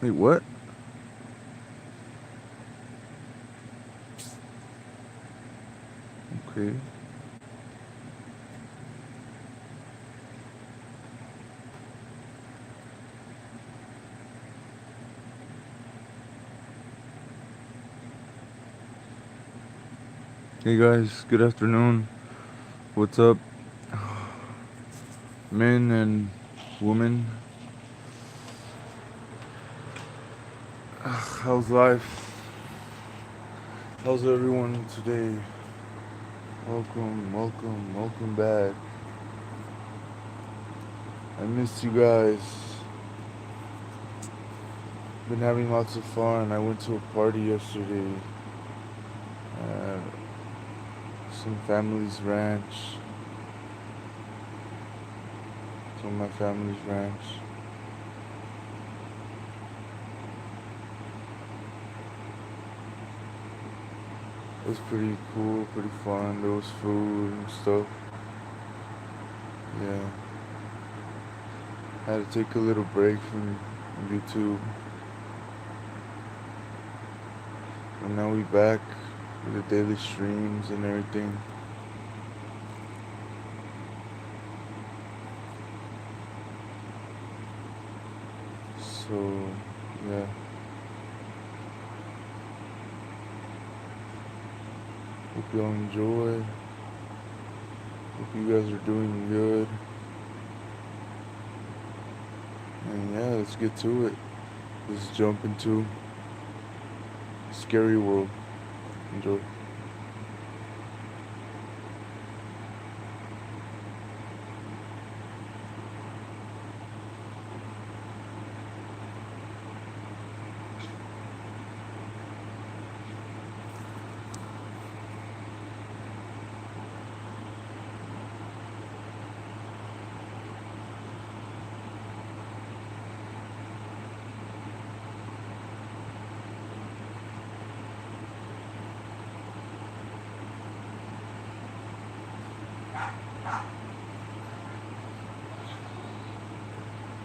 Wait, what? Okay. Hey guys, good afternoon. What's up, men and women? How's life? How's everyone today? Welcome back. I missed you guys. Been having lots of fun. I went to a party yesterday at some family's ranch. My family's ranch. It was pretty cool, pretty fun. There was food and stuff. Yeah. I had to take a little break from YouTube. And now we back with the daily streams and everything. So, yeah. Hope y'all enjoy. Hope you guys are doing good. And yeah, let's get to it. Let's jump into Scary World. Enjoy.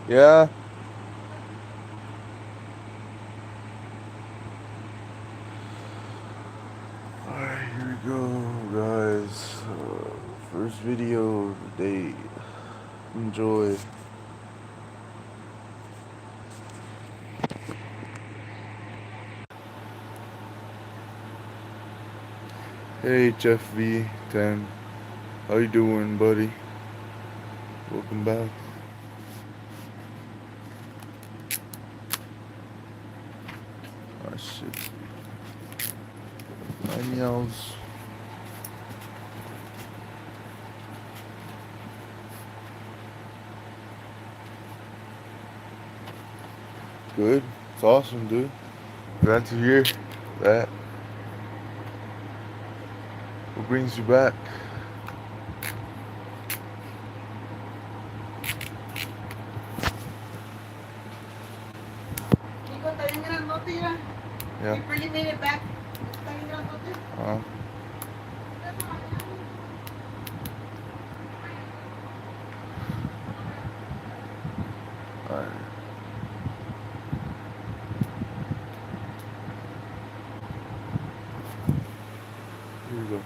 Yeah. Alright, here we go, guys. First video of the day. Enjoy. Hey, Jeff V10. How you doing, buddy? Welcome back. Oh, shit. My meows. Good. It's awesome, dude. Glad to hear that. What brings you back? Yeah. You really made it back. Uh-huh. Alright. Here we go.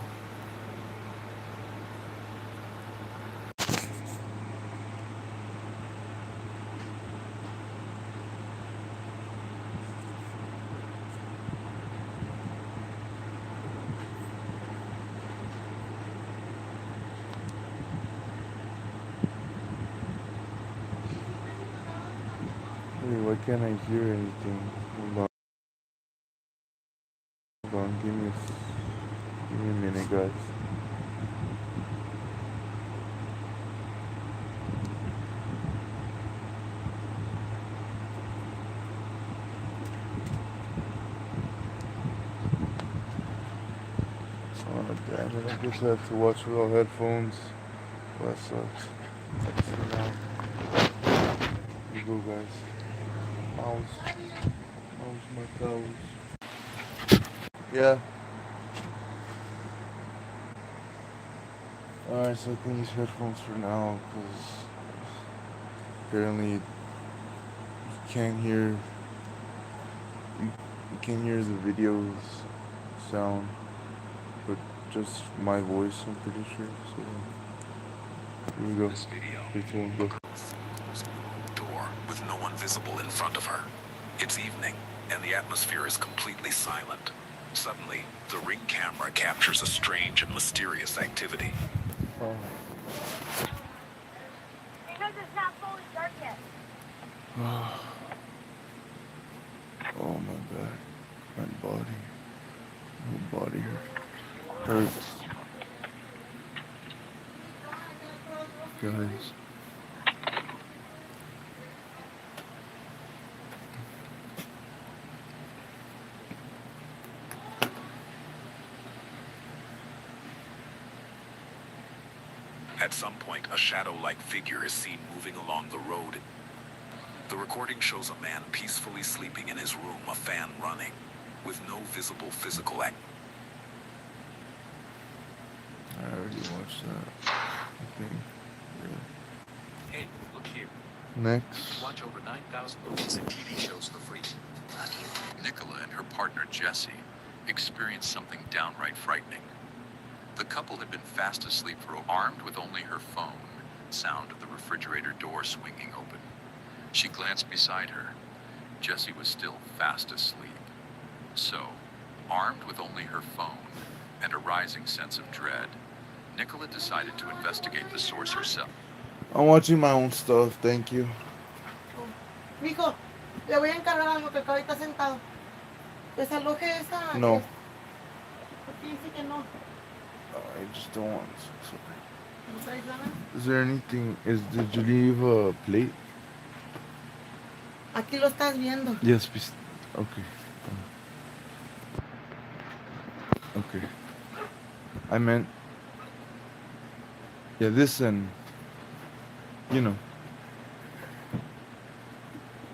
Hey, why can't I hear anything? Hold on. Give me a minute, guys. Oh, damn it. I guess I have to watch without headphones. Well, that sucks. That's for now. Here you go, guys. How's my cows? Yeah. Alright, so I can use headphones for now, because apparently you can't hear you can hear the videos sound, but just my voice, I'm pretty sure. So here we go. This video. Go. Door with no one visible in front of her. It's evening, and the atmosphere is completely silent. Suddenly, the Ring camera captures a strange and mysterious activity. Oh. Because it's not fully dark yet. Oh my back, my body, hurts. Guys. At some point, a shadow-like figure is seen moving along the road. The recording shows a man peacefully sleeping in his room, a fan running, with no visible physical act. I already watched that. I think. Yeah. Hey, look here. Next. Watch over 9,000 movies and TV shows for free. Nicola and her partner Jesse experienced something downright frightening. The couple had been fast asleep for armed with only her phone, sound of the refrigerator door swinging open. She glanced beside her. Jesse was still fast asleep. So, armed with only her phone and a rising sense of dread, Nicola decided to investigate the source herself. I'm watching my own stuff, thank you. Mijo, le voy a encargar algo que acá ahorita sentado. Desaloje esa. No. ¿Por qué dice que no? I just don't want to. Sorry. ¿No traes nada? Is there anything? Did you leave a plate? Aquí lo estás viendo. Yes, please. Okay. Okay. I meant. Yeah, this and. You know.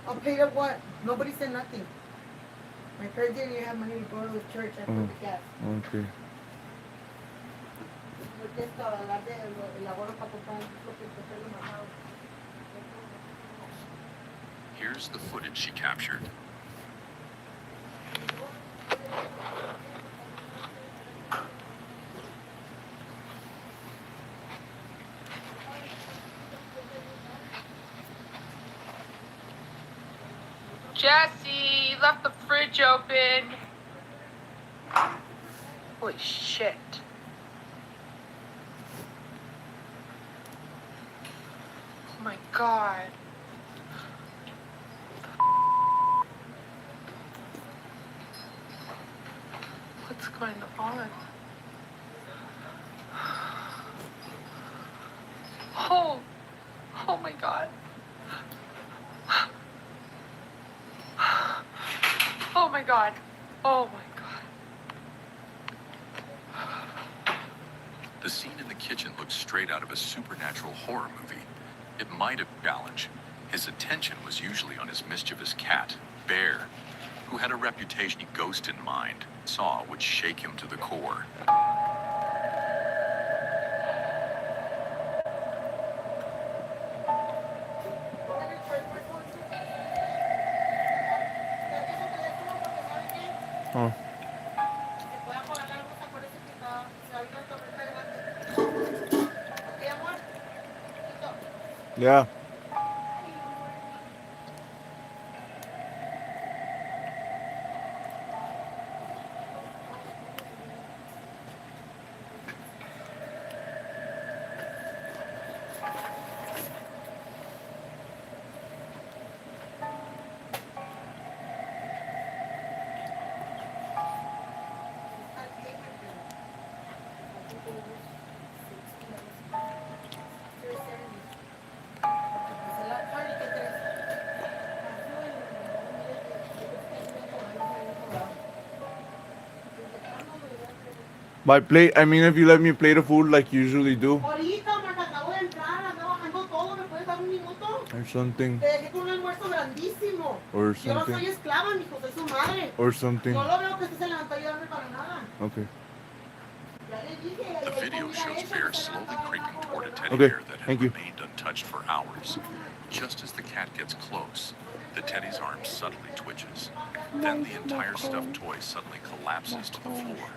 I'll pay you what? Nobody said nothing. My parents didn't even have money to go to the church and put the gas. Okay. Porque esto, hablar de el ahorro para comprar lo que te lo mandado. Here's the footage she captured. Jesse, you left the fridge open. Holy shit. Oh my god. What's going on? Oh my god. Oh my god. Oh my god. The scene in the kitchen looks straight out of a supernatural horror movie. It might have been a challenge. His attention was usually on his mischievous cat, Bear, who had a reputation ghost in mind, saw would shake him to the core. Oh. Yeah. By plate, I mean if you let me plate of food like you usually do. Ahorita, man, acabo de entrar, ando bajando todo, ¿me puedes dar un minuto? Or something. Te dejé con un almuerzo grandísimo. Or Yo no soy something. esclava, mijo, soy su madre. Or something. No lo veo que usted se levantó a ayudarme para nada. Okay. Ya le dije, The video shows Bear slowly creeping toward a teddy Okay, bear that had thank you. remained untouched for hours. Just as the cat gets close, the teddy's arm suddenly twitches. Then the entire stuffed toy suddenly collapses to the floor.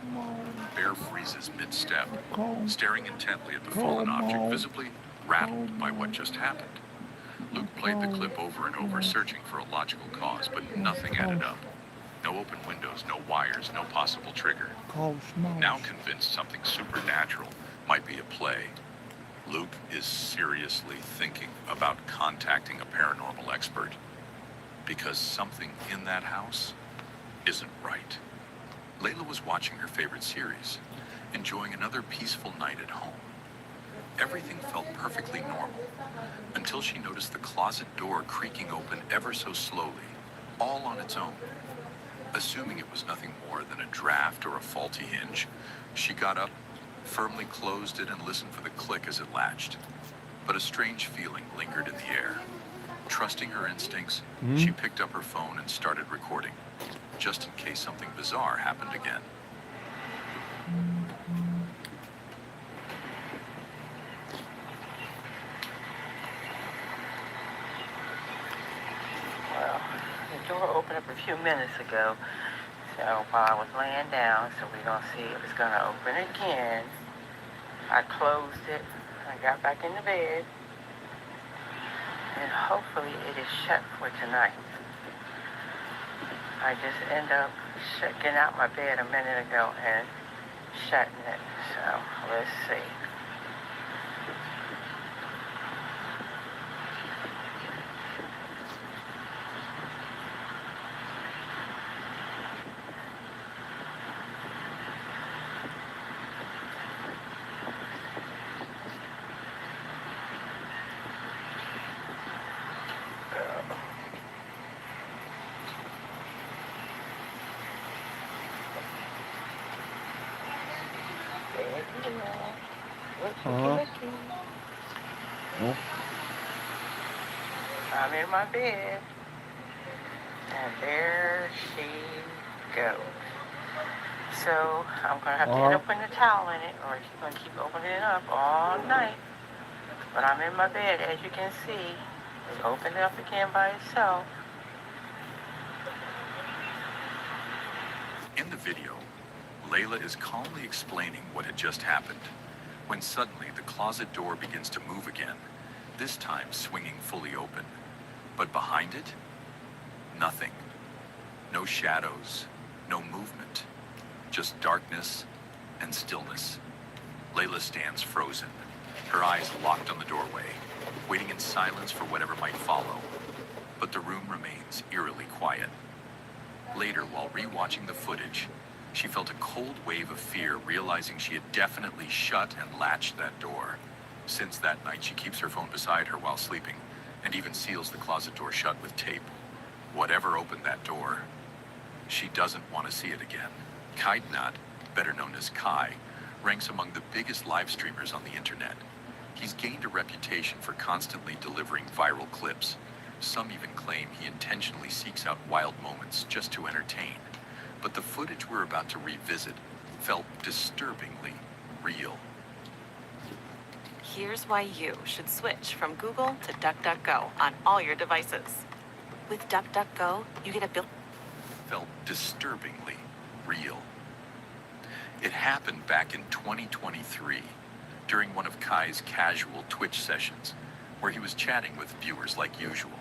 Bear freezes mid-step, staring intently at the fallen object, visibly rattled by what just happened. Luke played the clip over and over, searching for a logical cause, but nothing added up. No open windows, no wires, no possible trigger. Now convinced something supernatural might be at play, Luke is seriously thinking about contacting a paranormal expert. Because something in that house isn't right. Layla was watching her favorite series, enjoying another peaceful night at home. Everything felt perfectly normal, until she noticed the closet door creaking open ever so slowly, all on its own. Assuming it was nothing more than a draft or a faulty hinge, she got up, firmly closed it, and listened for the click as it latched. But a strange feeling lingered in the air. Trusting her instincts, she picked up her phone and started recording, just in case something bizarre happened again. Well, the door opened up a few minutes ago, so while I was laying down, so we're going to see if it's going to open again. I closed it, I got back in the bed, and hopefully it is shut for tonight. I just end up getting out my bed a minute ago and shutting it, so let's see. Oh. I'm in my bed, and there she goes. So I'm going to have to end up putting a towel in it, or she's going to keep opening it up all night. But I'm in my bed, as you can see. It's opened up again by itself. In the video, Layla is calmly explaining what had just happened, when suddenly the closet door begins to move again, this time swinging fully open. But behind it, nothing. No shadows, no movement, just darkness and stillness. Layla stands frozen, her eyes locked on the doorway, waiting in silence for whatever might follow. But the room remains eerily quiet. Later, while rewatching the footage, she felt a cold wave of fear, realizing she had definitely shut and latched that door. Since that night, she keeps her phone beside her while sleeping, and even seals the closet door shut with tape. Whatever opened that door, she doesn't want to see it again. Kaidnat, better known as Kai, ranks among the biggest live streamers on the internet. He's gained a reputation for constantly delivering viral clips. Some even claim he intentionally seeks out wild moments just to entertain. But the footage we're about to revisit felt disturbingly real. Here's why you should switch from Google to DuckDuckGo on all your devices. With DuckDuckGo, you get a built... Felt disturbingly real. It happened back in 2023, during one of Kai's casual Twitch sessions, where he was chatting with viewers like usual.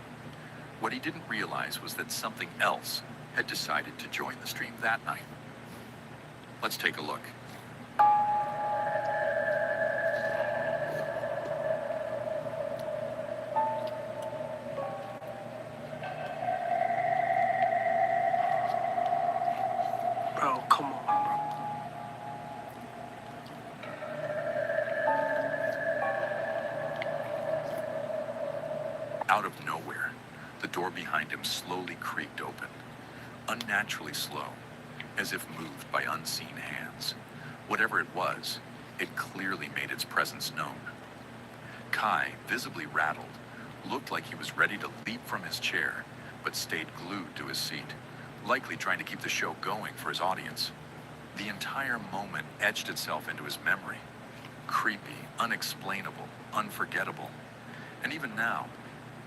What he didn't realize was that something else had decided to join the stream that night. Let's take a look. Bro, come on, bro. Out of nowhere, the door behind him slowly creaked open, unnaturally slow, as if moved by unseen hands. Whatever it was, it clearly made its presence known. Kai, visibly rattled, looked like he was ready to leap from his chair, but stayed glued to his seat, likely trying to keep the show going for his audience. The entire moment etched itself into his memory. Creepy, unexplainable, unforgettable. And even now,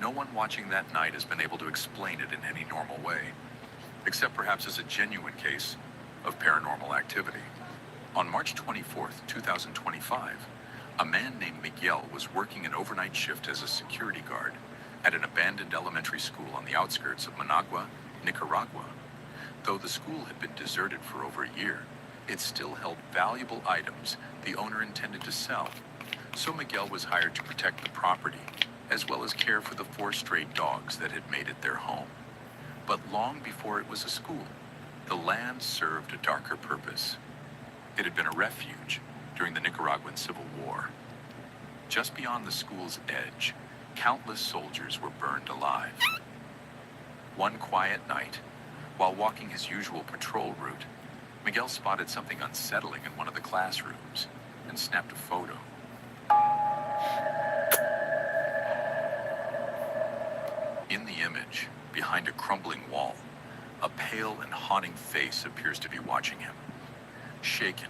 no one watching that night has been able to explain it in any normal way. except perhaps as a genuine case of paranormal activity. On March 24th, 2025, a man named Miguel was working an overnight shift as a security guard at an abandoned elementary school on the outskirts of Managua, Nicaragua. Though the school had been deserted for over a year, it still held valuable items the owner intended to sell. So Miguel was hired to protect the property, as well as care for the 4 stray dogs that had made it their home. But long before it was a school, the land served a darker purpose. It had been a refuge during the Nicaraguan Civil War. Just beyond the school's edge, countless soldiers were burned alive. One quiet night, while walking his usual patrol route, Miguel spotted something unsettling in one of the classrooms and snapped a photo. In the image, behind a crumbling wall, a pale and haunting face appears to be watching him. Shaken,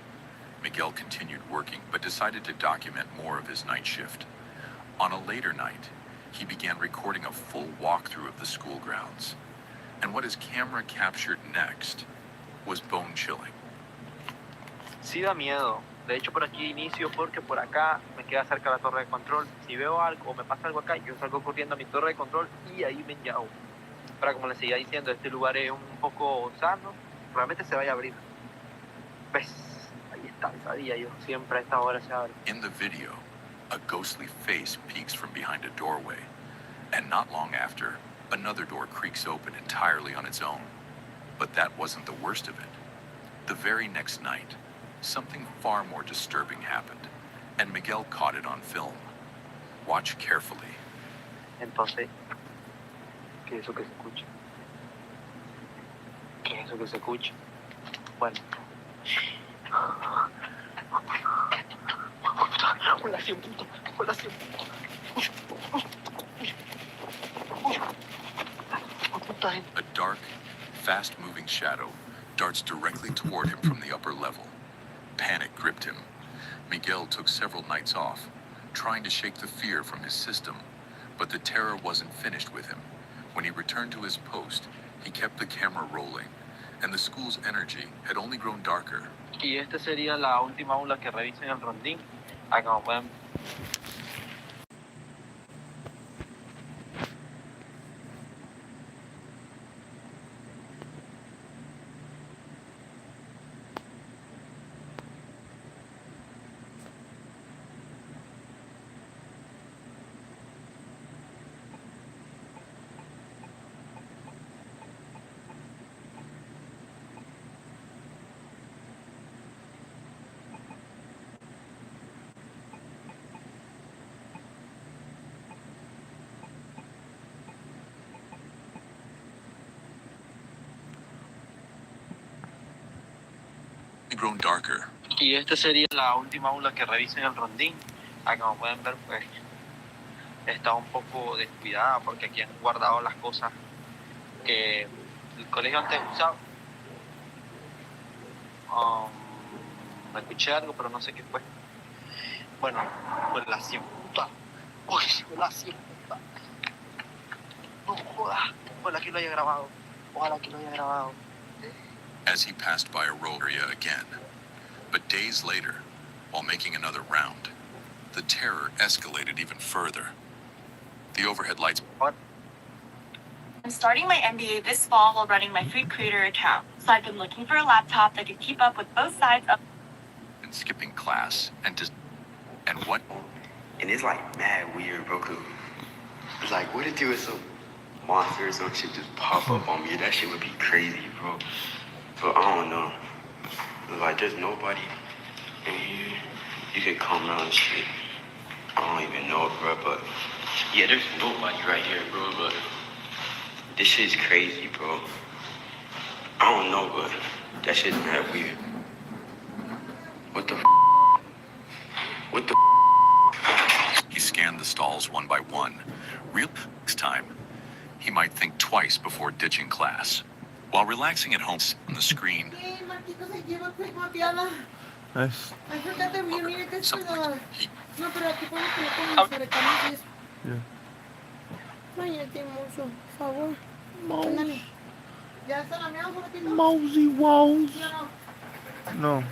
Miguel continued working, but decided to document more of his night shift. On a later night, he began recording a full walkthrough of the school grounds. And what his camera captured next was bone-chilling. Sí da miedo. De hecho, por aquí inicio porque por acá me queda cerca la torre de control. Si veo algo o me pasa algo acá, yo salgo corriendo a mi torre de control y ahí me enllavo. Pero como les seguía diciendo, este lugar es un poco sano. Probablemente se vaya a abrir. ¿Ves? Ahí está, sabía yo. Siempre a esta hora se abre. In the video, a ghostly face peeks from behind a doorway. And not long after, another door creaks open entirely on its own. But that wasn't the worst of it. The very next night, something far more disturbing happened, and Miguel caught it on film. Watch carefully. Entonces, ¿qué es eso que se escucha? ¿Qué es eso que se escucha? Bueno. Colación, puto. Colación. A dark, fast-moving shadow darts directly toward him from the upper level. Panic gripped him. Miguel took several nights off, trying to shake the fear from his system, but the terror wasn't finished with him. When he returned to his post, he kept the camera rolling, and the school's energy had only grown darker. Y esta sería la última aula que revisen el rondín. Acá como pueden. Grown darker. Y esta sería la última aula que revisen el rondín. Acá como pueden ver, pues está un poco descuidada porque aquí han guardado las cosas que el colegio antes usaba. Me escuché algo, pero no sé qué fue. Bueno, colación, puta. Uy, colación, puta. No jodas. Ojalá que lo haya grabado. Ojalá que lo haya grabado. As he passed by a road area again. But days later, while making another round, the terror escalated even further. The overhead lights. I'm starting my MBA this fall while running my food creator account, so I've been looking for a laptop that could keep up with both sides of. And skipping class and what? And it's like mad weird, bro. Cause it's like, what if there was some monster or some shit just pop up on me? That shit would be crazy, bro. But I don't know. Like, there's nobody in here. You can come around and shit. I don't even know, bro. But yeah, there's nobody right here, bro. But this shit's crazy, bro. I don't know, but that shit's mad weird. What the? What the? He scanned the stalls one by one. Next time, he might think twice before ditching class. While relaxing at home on the screen. Nice. I forgot that we needed this for the... No, pero aquí podemos colocar los huracanes. Yeah. Váyate, mozo, por favor. Ándale. ¿Ya están las mías, Joaquín? Mosey Walls. ¿Sí o no? No, ¿Eh?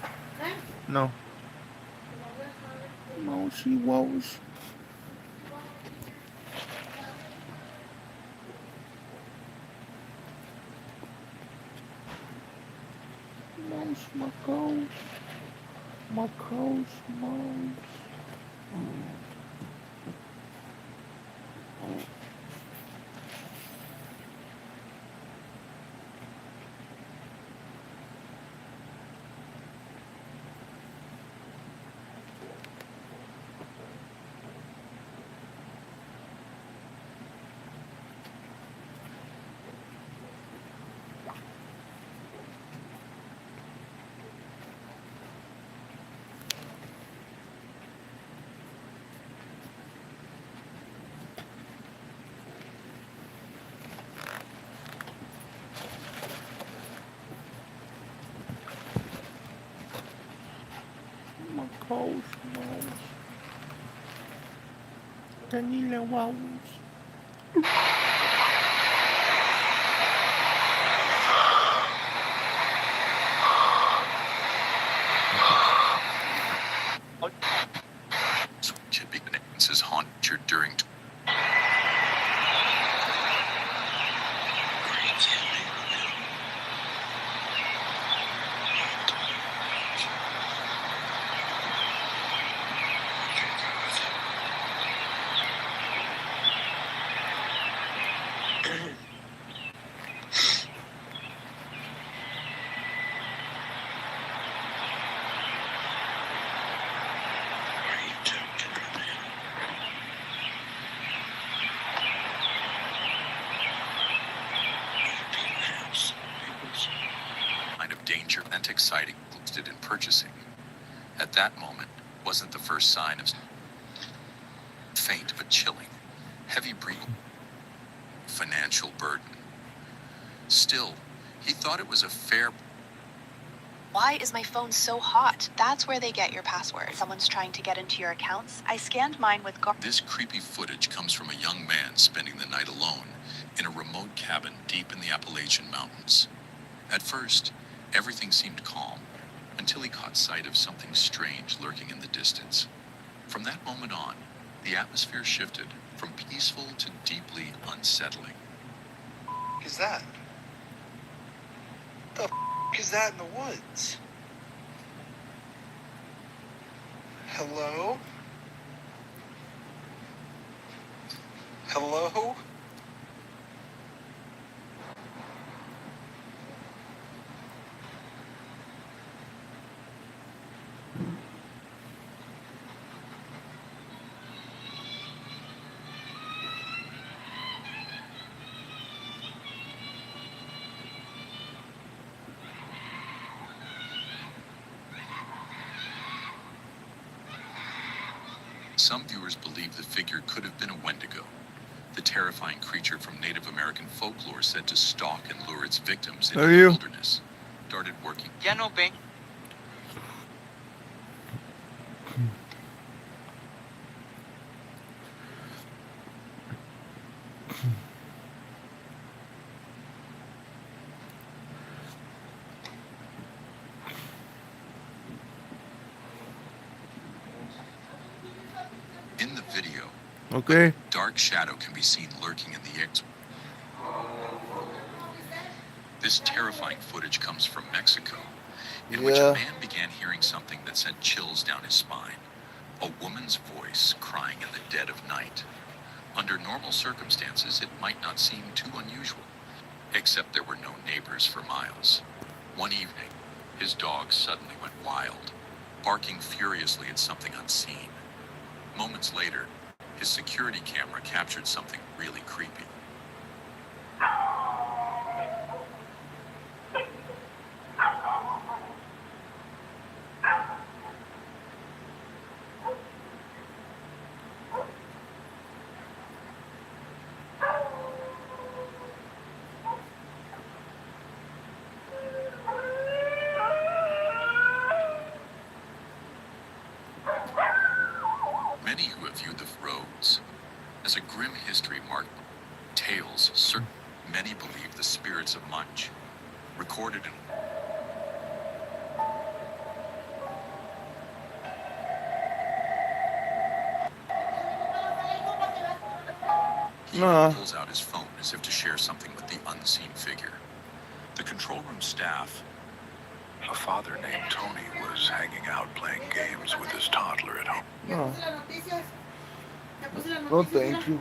no. Mosey Walls. Mouse, my cows. My cows, mouse. My cows, mouse. Canila Walls. Should be his haunted during. Kind of danger and exciting listed in purchasing. At that moment wasn't the first sign of faint but chilling, heavy breathing, financial burden. Still, he thought it was a fair. Why is my phone so hot? That's where they get your password. Someone's trying to get into your accounts. I scanned mine with This creepy footage comes from a young man spending the night alone in a remote cabin deep in the Appalachian Mountains. At first, everything seemed calm until he caught sight of something strange lurking in the distance. From that moment on, the atmosphere shifted from peaceful to deeply unsettling. Is that? The is that in the woods? Hello? Hello? Some viewers believe the figure could have been a Wendigo, the terrifying creature from Native American folklore said to stalk and lure its victims into the wilderness. Started working. Ya no ven. In the video, okay, a dark shadow can be seen lurking in the air. This terrifying footage comes from Mexico, in which a man began hearing something that sent chills down his spine. A woman's voice crying in the dead of night. Under normal circumstances, it might not seem too unusual, except there were no neighbors for miles. One evening, his dog suddenly went wild, barking furiously at something unseen. Moments later, his security camera captured something really creepy. Many who have viewed the roads as a grim history marked recorded in He pulls out his phone as if to share something with the unseen figure. The control room staff. A father named Tony was hanging out playing games with his toddler at home. No. No, thank you.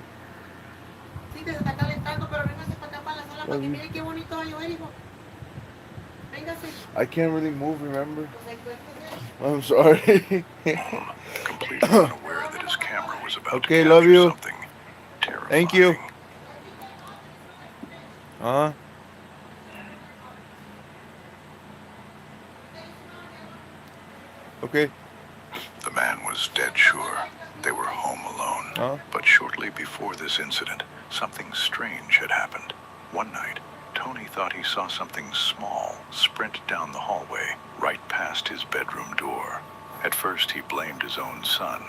Sí, que se está calentando, pero véngase para acá para la sala para que mire qué bonito va a llover, hijo. Véngase. I can't really move, remember? I'm sorry. Completely unaware that his camera was about Okay, to love capture you. something terrifying. Thank you. Huh? Okay. The man was dead sure they were home alone. Huh? But shortly before this incident, something strange had happened. One night, Tony thought he saw something small sprint down the hallway, right past his bedroom door. At first, he blamed his own son,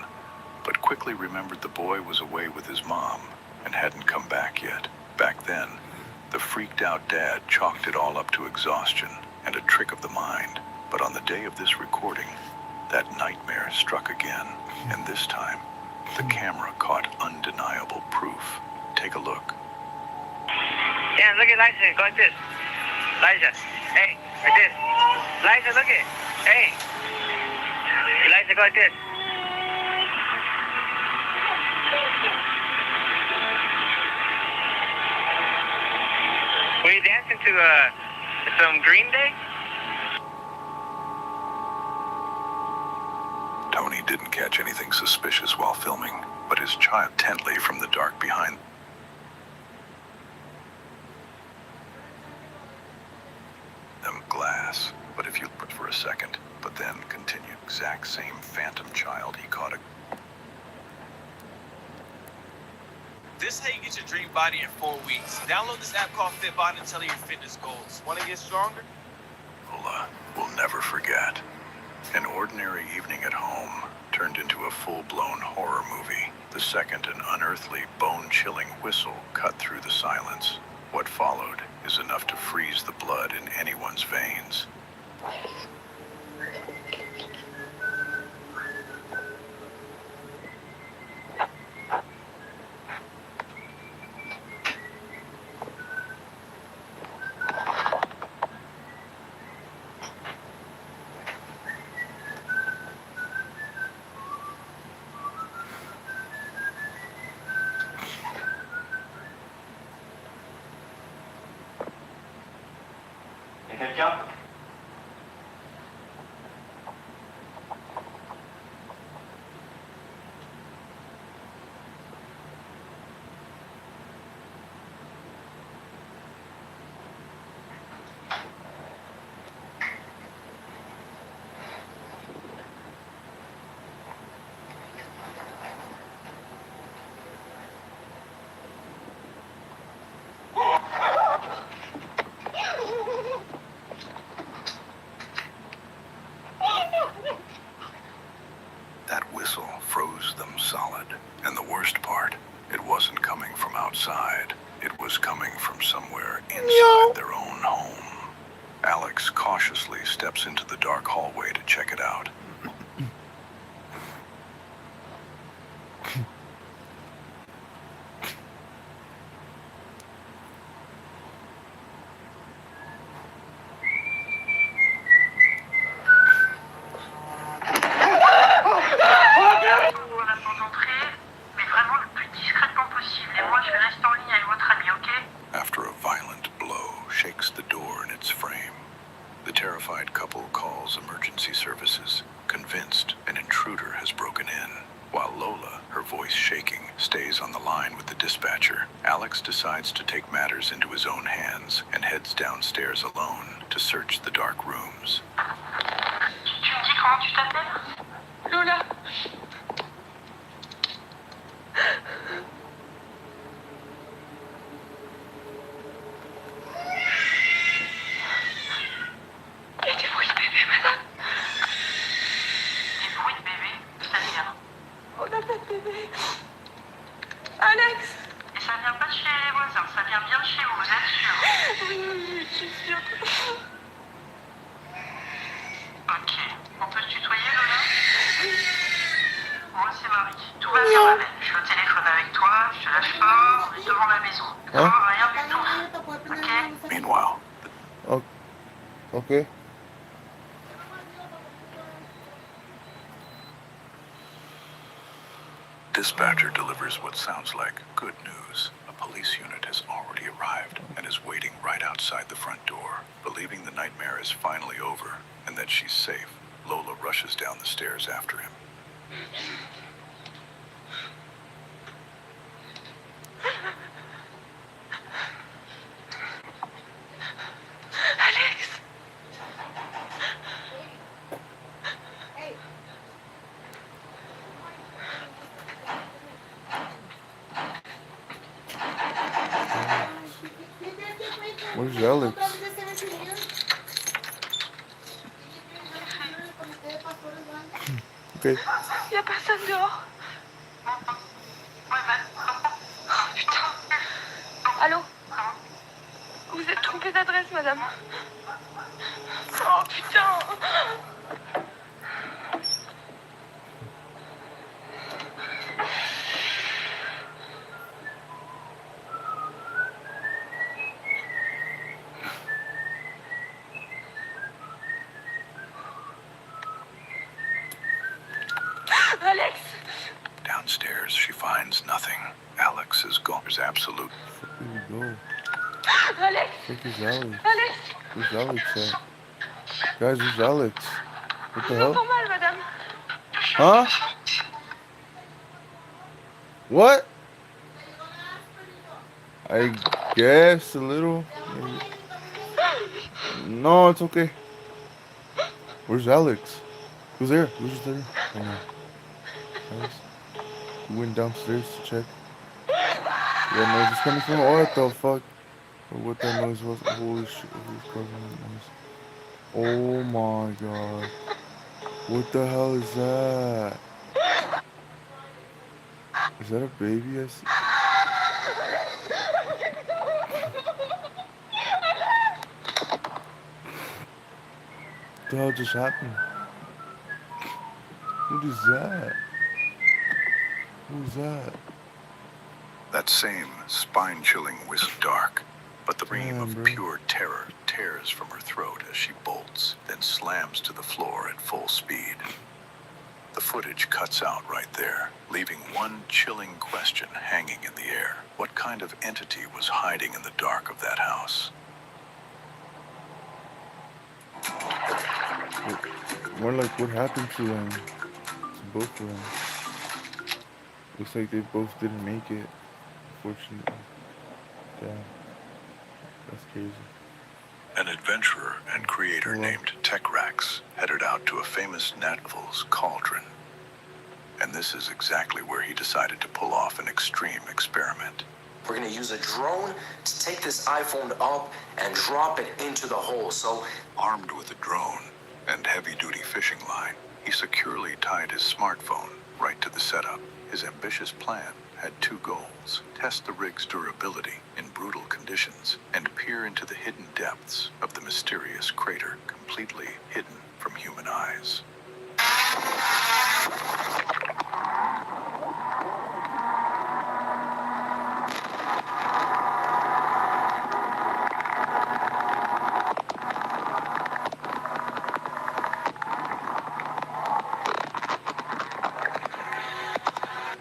but quickly remembered the boy was away with his mom and hadn't come back yet. Back then, the freaked-out dad chalked it all up to exhaustion and a trick of the mind. But on the day of this recording, that nightmare struck again, and this time, the camera caught undeniable proof. Take a look. Yeah, look at Liza, go like this. Liza, hey, like this. Liza, look it. Hey. Liza, go like this. Were you dancing to some Green Day? Tony didn't catch anything suspicious while filming, but his child intently from the dark behind them glass. But if you looked for a second, but then continued, exact same phantom child he caught a... This is how you get your dream body in 4 weeks. Download this app called FitBody and tell your fitness goals. Want to get stronger? will never forget. An ordinary evening at home turned into a full-blown horror movie. The second an unearthly, bone-chilling whistle cut through the silence. What followed is enough to freeze the blood in anyone's veins. Quelqu'un? That whistle froze them solid. And the worst part, it wasn't coming from outside. It was coming from somewhere inside their own home. Alex cautiously steps into the dark hallway to check it out. After a violent blow shakes the door in its frame, the terrified couple calls emergency services, convinced an intruder has broken in. While Lola, her voice shaking, stays on the line with the dispatcher, Alex decides to take matters into his own hands and heads downstairs alone to search the dark rooms. Tu me dis comment tu t'appelles? Lola. Il y a des bruits de bébé, madame. Des bruits de bébé? C'est-à-dire? On n'a pas de bébé. Alex! Et ça vient pas de chez les voisins, ça vient bien de chez vous, vous êtes sûr? Oui, je suis sûre. Okay. Dispatcher delivers what sounds like good news. A police unit has already arrived and is waiting right outside the front door. Believing the nightmare is finally over and that she's safe, Lola rushes down the stairs after him. Alex. Where's Alex? Okay. Il y a personne dehors. Oh, putain. Allô? Vous êtes trompé d'adresse, madame. Oh, putain. Alex! Downstairs, she finds nothing. Alex is gone. There's absolute. Where did he go? Alex! Where's Alex? Alex! Where's Alex at? Guys, where's Alex? What the Je vous hell? entends mal, madame. Huh? What? I guess a little. Maybe. No, it's okay. Where's Alex? Who's there? Who's there? Oh no. Guys, we went downstairs to check. What noise is coming from? What the fuck? Or what that noise was? Holy shit! Who's causing that noise? Oh my god! What the hell is that? Is that a baby I see? What the hell just happened? What is that? Who's that? That same spine-chilling whistle dark, but the scream of bro. pure terror tears from her throat as she bolts, then slams to the floor at full speed. The footage cuts out right there, leaving one chilling question hanging in the air. What kind of entity was hiding in the dark of that house? More like what happened to them? To both of them. Looks like they both didn't make it, unfortunately. Yeah. That's crazy. An adventurer and creator named Techrax headed out to a famous Natvil's cauldron. And this is exactly where he decided to pull off an extreme experiment. We're gonna use a drone to take this iPhone up and drop it into the hole. So, armed with a drone and heavy-duty fishing line, he securely tied his smartphone right to the setup. His ambitious plan had two goals: test the rig's durability in brutal conditions and peer into the hidden depths of the mysterious crater, completely hidden from human eyes.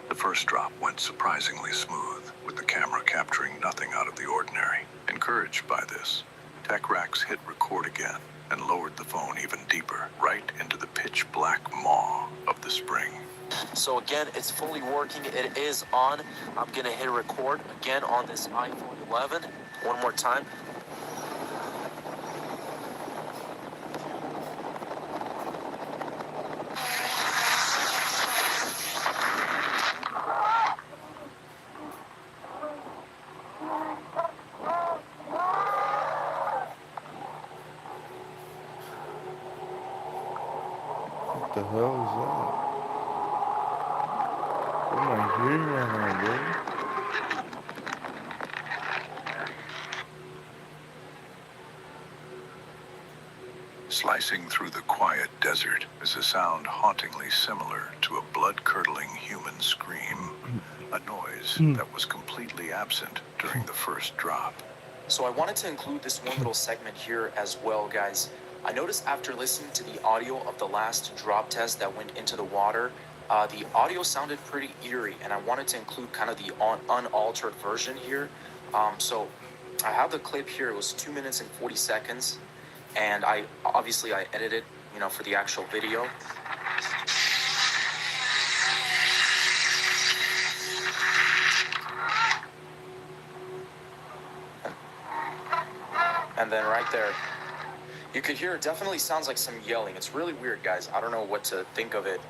The first drop went surprisingly smooth, with the camera capturing nothing out of the ordinary. Encouraged by this, Techrax hit record again and lowered the phone even deeper, right into the pitch-black maw of the spring. so again, it's fully working. It is on. I'm gonna hit record again on this iPhone 11. One more time. What the hell is that? What am I hearing right now, bro? Slicing through the quiet desert is a sound hauntingly similar to a blood-curdling human scream, a noise that was completely absent during the first drop. So I wanted to include this one little segment here as well, guys. I noticed after listening to the audio of the last drop test that went into the water, the audio sounded pretty eerie, and I wanted to include kind of the unaltered version here. So I have the clip here. It was 2 minutes and 40 seconds, and I edited, for the actual video. And then right there, you could hear it definitely sounds like some yelling. It's really weird, guys. I don't know what to think of it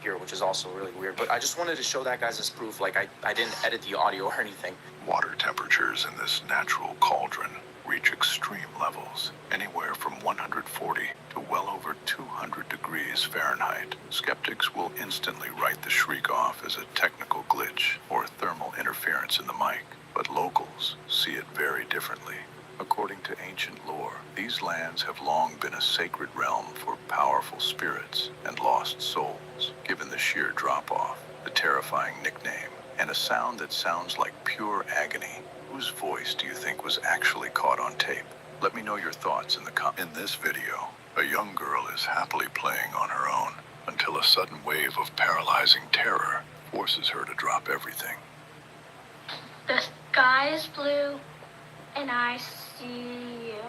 here, which is also really weird. But I just wanted to show that, guys, as proof. Like, I didn't edit the audio or anything. Water temperatures in this natural cauldron reach extreme levels, anywhere from 140 to well over 200 degrees Fahrenheit. Skeptics will instantly write the shriek off as a technical glitch or thermal interference in the mic, but locals see it very differently. According to ancient lore, these lands have long been a sacred realm for powerful spirits and lost souls. Given the sheer drop-off, the terrifying nickname, and a sound that sounds like pure agony, whose voice do you think was actually caught on tape? Let me know your thoughts in the comments. In this video, a young girl is happily playing on her own until a sudden wave of paralyzing terror forces her to drop everything. The sky is blue, and I see you.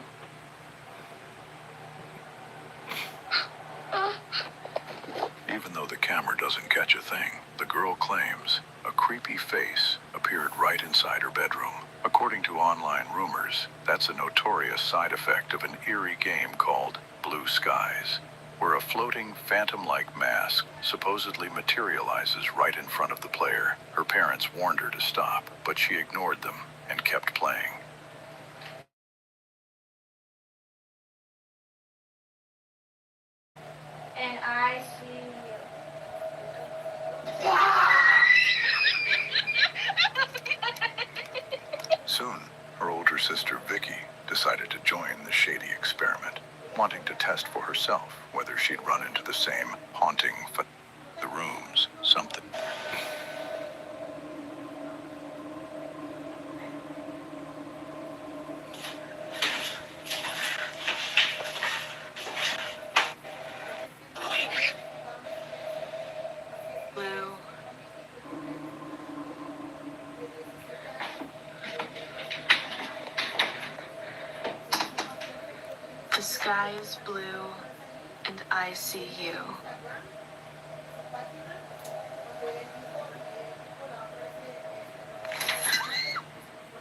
Even though the camera doesn't catch a thing, the girl claims a creepy face appeared right inside her bedroom. According to online rumors, that's a notorious side effect of an eerie game called Blue Skies, where a floating phantom-like mask supposedly materializes right in front of the player. Her parents warned her to stop, but she ignored them and kept playing. And I see you. Soon, her older sister Vicky decided to join the shady experiment, wanting to test for herself whether she'd run into the same haunting the rooms, something. Blue. The sky is blue, and I see you.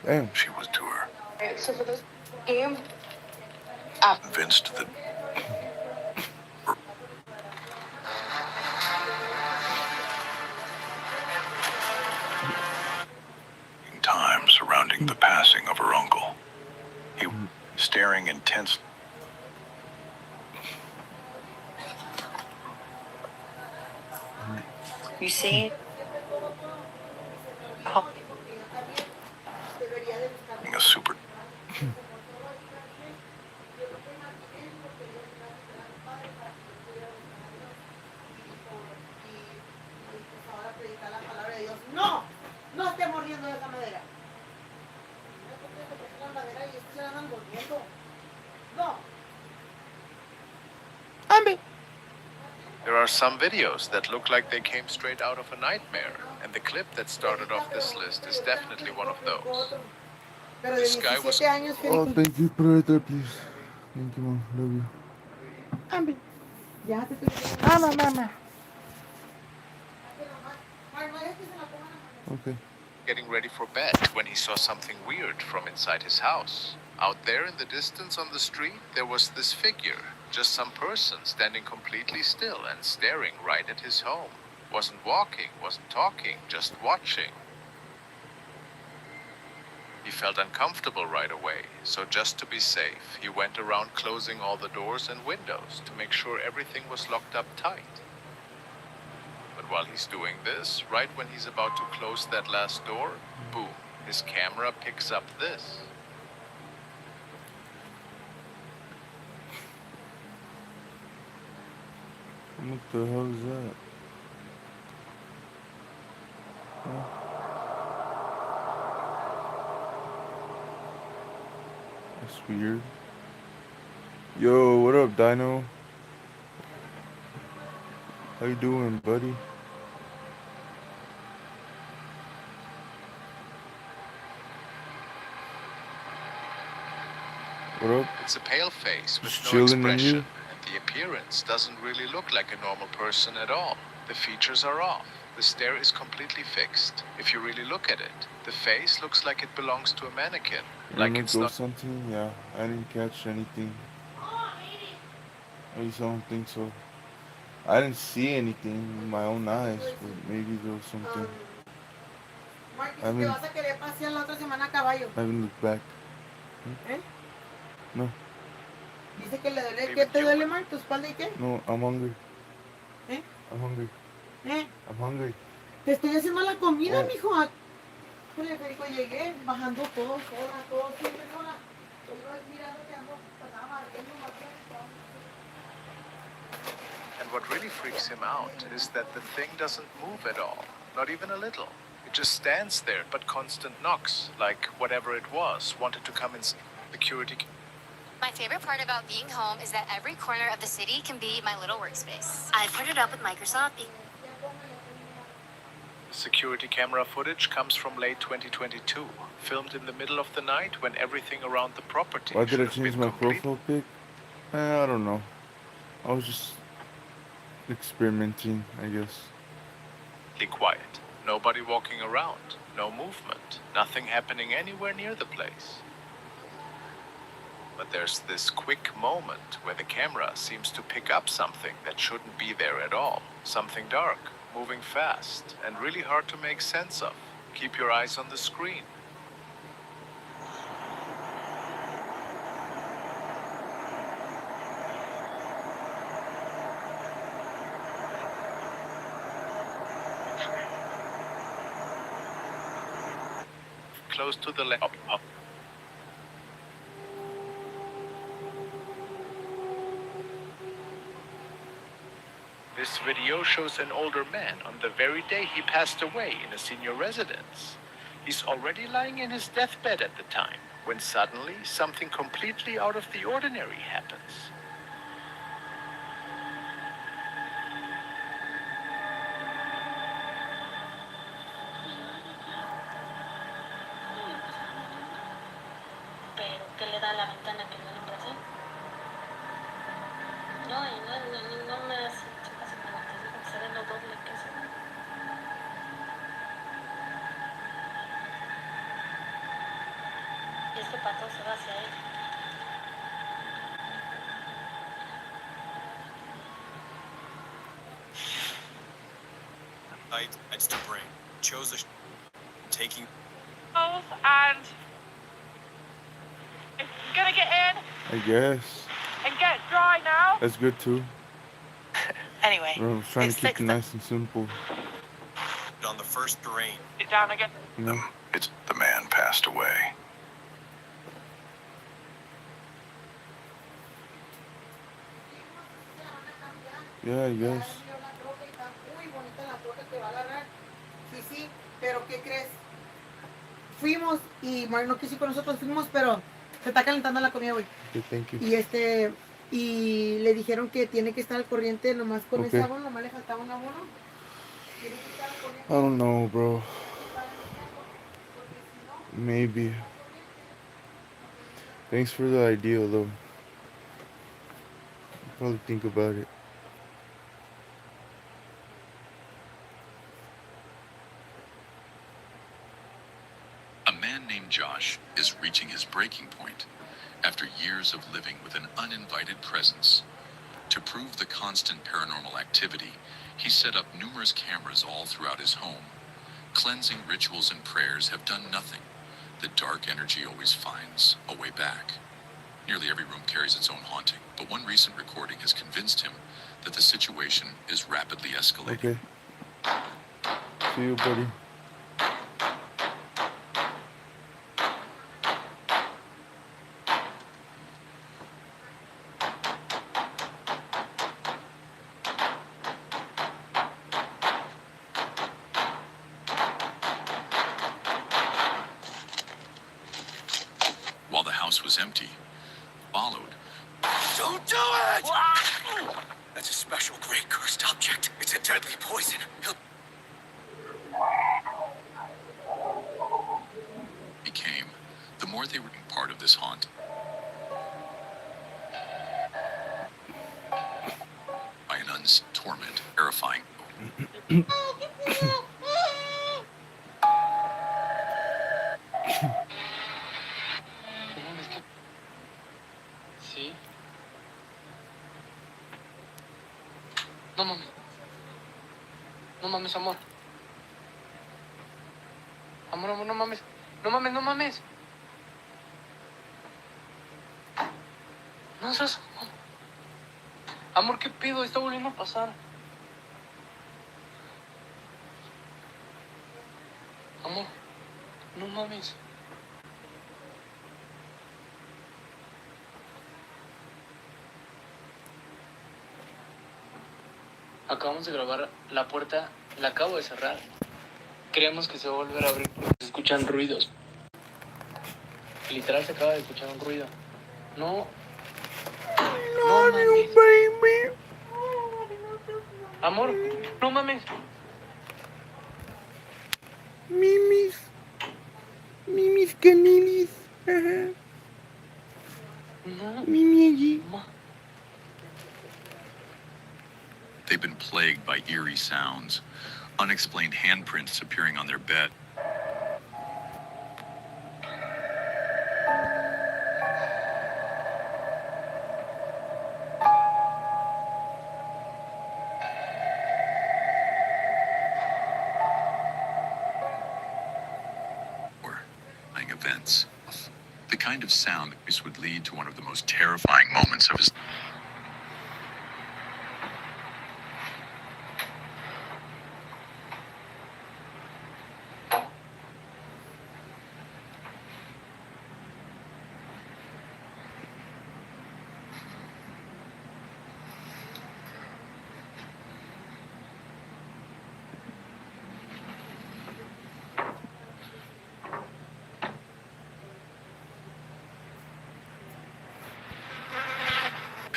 Damn. She was to her. Alright, so for this game, Convinced that time surrounding the passing of her uncle. He was staring intensely. You see? A super. No, no esté mordiendo de esa madera. La madera y se la andan mordiendo. No. There are some videos that look like they came straight out of a nightmare, and the clip that started off this list is definitely one of those. This guy was... Oh, thank you. Put it right there, please. Thank you, Mom. Love you. Mamá. Okay. getting ready for bed when he saw something weird from inside his house. Out there in the distance on the street, there was this figure, just some person standing completely still and staring right at his home. Wasn't walking, wasn't talking, just watching. He felt uncomfortable right away, so just to be safe, he went around closing all the doors and windows to make sure everything was locked up tight. But while he's doing this, right when he's about to close that last door, boom, his camera picks up this. What the hell is that? Huh? That's weird. Yo, what up, Dino? How you doing, buddy? What up? It's a pale face with Just no chilling in expression, you? and the appearance doesn't really look like a normal person at all. The features are off. The stare is completely fixed. If you really look at it, the face looks like it belongs to a mannequin. Like Wanna it's go not. something? Yeah, I didn't catch anything. At least I don't think so. I didn't see anything with my own eyes, but maybe there was something. Marky, I si te haven't, vas a querer pasear la otra semana a caballo. I haven't looked back. ¿Eh? No, Dice que le duele. ¿Qué te duele, Mark? ¿Tu espalda y qué? no, I'm hungry. ¿Eh? I'm hungry. ¿Eh? I'm hungry. Te estoy haciendo la comida, Oh. mijo. Federico, llegué bajando todo, siempre sola. Yo mirando que ando, estaba barriendo, And what really freaks him out is that the thing doesn't move at all, not even a little. It just stands there, but constant knocks, like whatever it was wanted to come in. Security. My favorite part about being home is that every corner of the city can be my little workspace. I put it up with Microsoft. Security camera footage comes from late 2022, filmed in the middle of the night when everything around the property. Why did I should have change been my complete- profile pic? I don't know. I was just experimenting, I guess. Quiet. Nobody walking around. No movement. Nothing happening anywhere near the place. But there's this quick moment where the camera seems to pick up something that shouldn't be there at all. Something dark, moving fast, and really hard to make sense of. Keep your eyes on the screen. Close to the left. Up. This video shows an older man on the very day he passed away in a senior residence. He's already lying in his deathbed at the time, when suddenly something completely out of the ordinary happens. Pero ¿qué le da a la ventana que no le parece? No, y no me hace chicas como te digo, se ve lo doble que eso. Y este pato se va hacia él. It's to bring. Chose a taking. And it's gonna get in I guess. and get dry now. That's good too. Anyway, I was trying to it's keep fixed. it nice and simple. On the first rain. Get down again. You know? It's the man passed away. Yeah, I guess. Muy bonita la troca que va a agarrar. Sí, pero ¿qué crees? Fuimos y Mar no quiso ir con nosotros, fuimos, pero se está calentando la comida, güey. Okay, thank you. Y le dijeron que tiene que estar al corriente nomás con Okay. ese abono, nomás le faltaba un abono. Tiene que estar al corriente. I don't know, bro. Maybe. Thanks for the idea, though. I'll probably think about it. A man named Josh is reaching his breaking point after years of living with an uninvited presence. To prove the constant paranormal activity, he set up numerous cameras all throughout his home. Cleansing rituals and prayers have done nothing. The dark energy always finds a way back. Nearly every room carries its own haunting, but one recent recording has convinced him that the situation is rapidly escalating. Okay. See you, buddy. While the house was empty, followed. Don't do it! That's a special grade cursed object. It's a deadly poison. Became, the more they were part of this haunt. By an torment, terrifying. Sí. No mames. No mames, amor. Amor, amor, no mames. No mames, no mames. No seas... Amor, ¿qué pedo? Está volviendo a pasar. Amor, no mames. Acabamos de grabar la puerta, la acabo de cerrar. Creemos que se va a volver a abrir porque se escuchan ruidos. Literal se acaba de escuchar un ruido. No. No mames. Baby. Amor, no mames. Mimis caninis. Ajá. No. Mimi allí. They've been plagued by eerie sounds, unexplained handprints appearing on their bed. Events. The kind of sound that would lead to one of the most terrifying moments of his.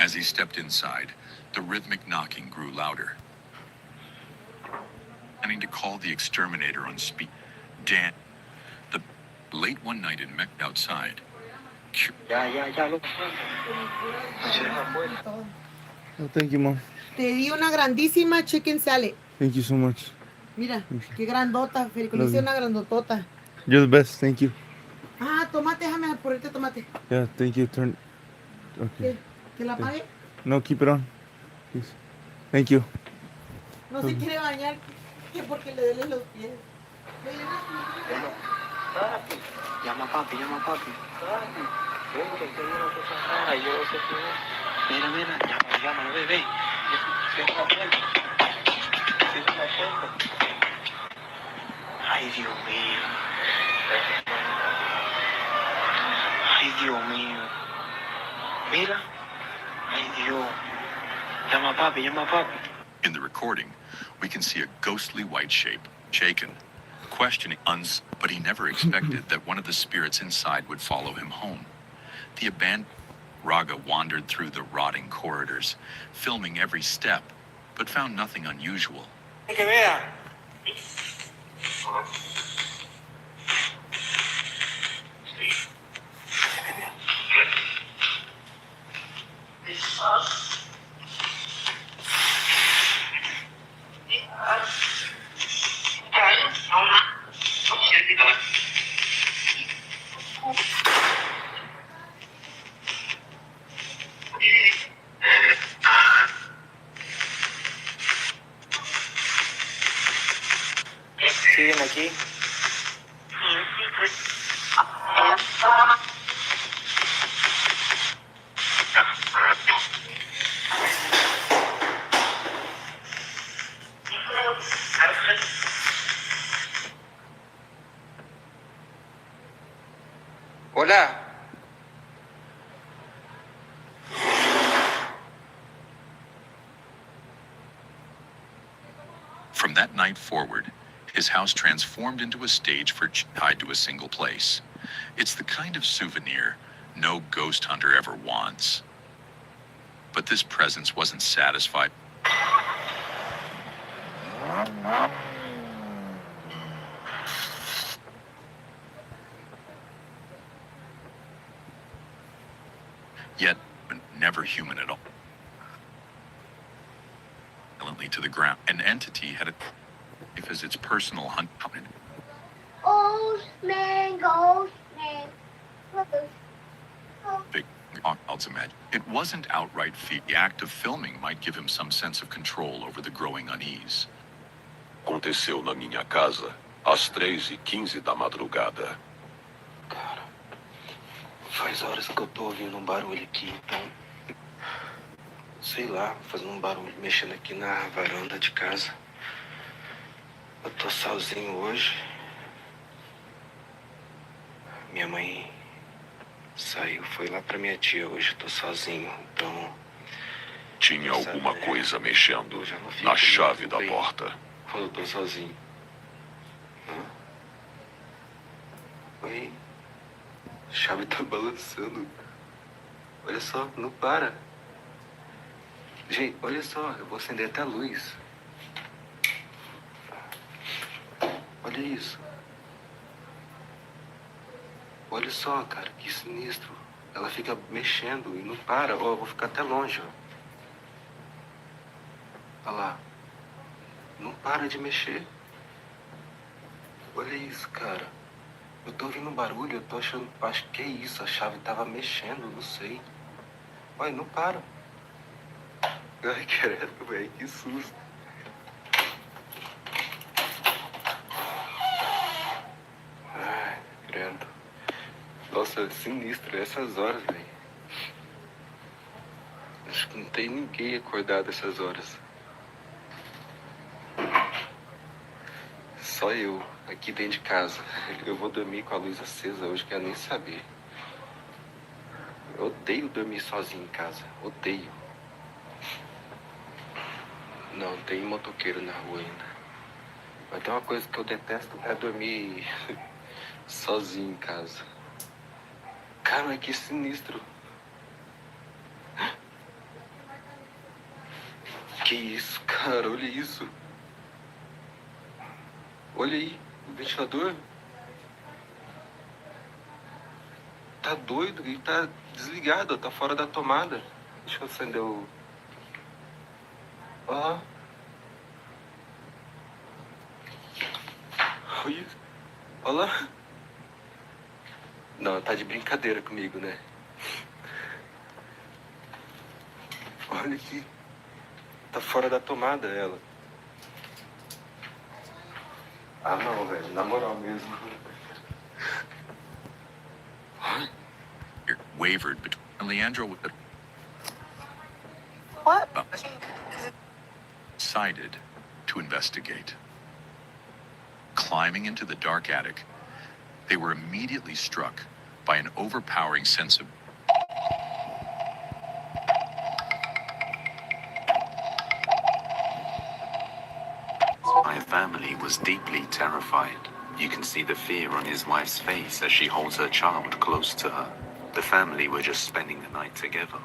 As he stepped inside, the rhythmic knocking grew louder. Planning to call the exterminator on speed. Dan, late one night in outside. Oh, thank you, Mom. Te di una grandísima chicken salad. Thank you so much. Mira, qué grandota, Federico. Le Love hice you. una grandotota. You're the best. Thank you. Ah, tomate, déjame ponerte tomate. Yeah, thank you. Turn. Okay. ¿Que la apague? No, keep it on. Please. Thank you. No se quiere bañar, que porque le duelen los pies. Llama a papi, llama a papi. Ven, que hay una cosa rara, yo sé qué es. Mira, mira, llámalo, ve. Cierra la puerta. Cierra la puerta. Ay, Dios mío. Ay, Dios mío. Mira. Ay, Dios. Llama a papi, llama a papi. In the recording, we can see a ghostly white shape, shaken, questioning uns, but he never expected that one of the spirits inside would follow him home. The abandoned Raga wandered through the rotting corridors, filming every step, but found nothing unusual. Que vea. ¿Siguen aquí? Hola. From that night forward, his house transformed into a stage for tied to a single place. It's the kind of souvenir no ghost hunter ever wants. But this presence wasn't satisfied. Yet, never human at all. Violently to the ground. An entity had a life as its personal hunt. Ghost man. Big odds imagine. It wasn't outright fear. The act of filming might give him some sense of control over the growing unease. Aconteceu na minha casa às 3h15 da madrugada. Cara, faz horas que eu tô ouvindo um barulho aqui, então... Sei lá, fazendo um barulho, mexendo aqui na varanda de casa. Eu tô sozinho hoje. Minha mãe saiu, foi lá pra minha tia hoje, eu tô sozinho, então... Tinha alguma coisa mexendo na chave da porta. Quando eu tô sozinho. Oi? A chave tá balançando. Olha só, não para. Gente, olha só, eu vou acender até a luz. Olha isso. Olha só, cara, que sinistro. Ela fica mexendo e não para. Ó, eu vou ficar até longe, ó. Olha lá. Não para de mexer. Olha isso, cara. Eu tô ouvindo um barulho, eu tô achando... Acho que é isso, a chave tava mexendo, não sei. Olha, não para. Ai, credo, velho, que susto. Ai, credo. Nossa, é sinistro, essas horas, velho. Acho que não tem ninguém acordado essas horas. Só eu, aqui dentro de casa. Eu vou dormir com a luz acesa hoje, quero nem saber. Eu odeio dormir sozinho em casa, odeio. Não, tem motoqueiro na rua ainda. Mas tem uma coisa que eu detesto, é dormir sozinho em casa. Cara, mas que sinistro. Que isso, cara, olha isso. Olha aí, o ventilador. Tá doido, ele tá desligado, tá fora da tomada. Deixa eu acender o... Ó. Olha. Olha lá. Não, tá de brincadeira comigo, né? Olha aqui. Tá fora da tomada ela. Ah, não, velho. Na moral mesmo. Wavered between Leandro with the... What? Decided to investigate. Climbing into the dark attic, they were immediately struck by an overpowering sense of... My family was deeply terrified. You can see the fear on his wife's face as she holds her child close to her. The family were just spending the night together.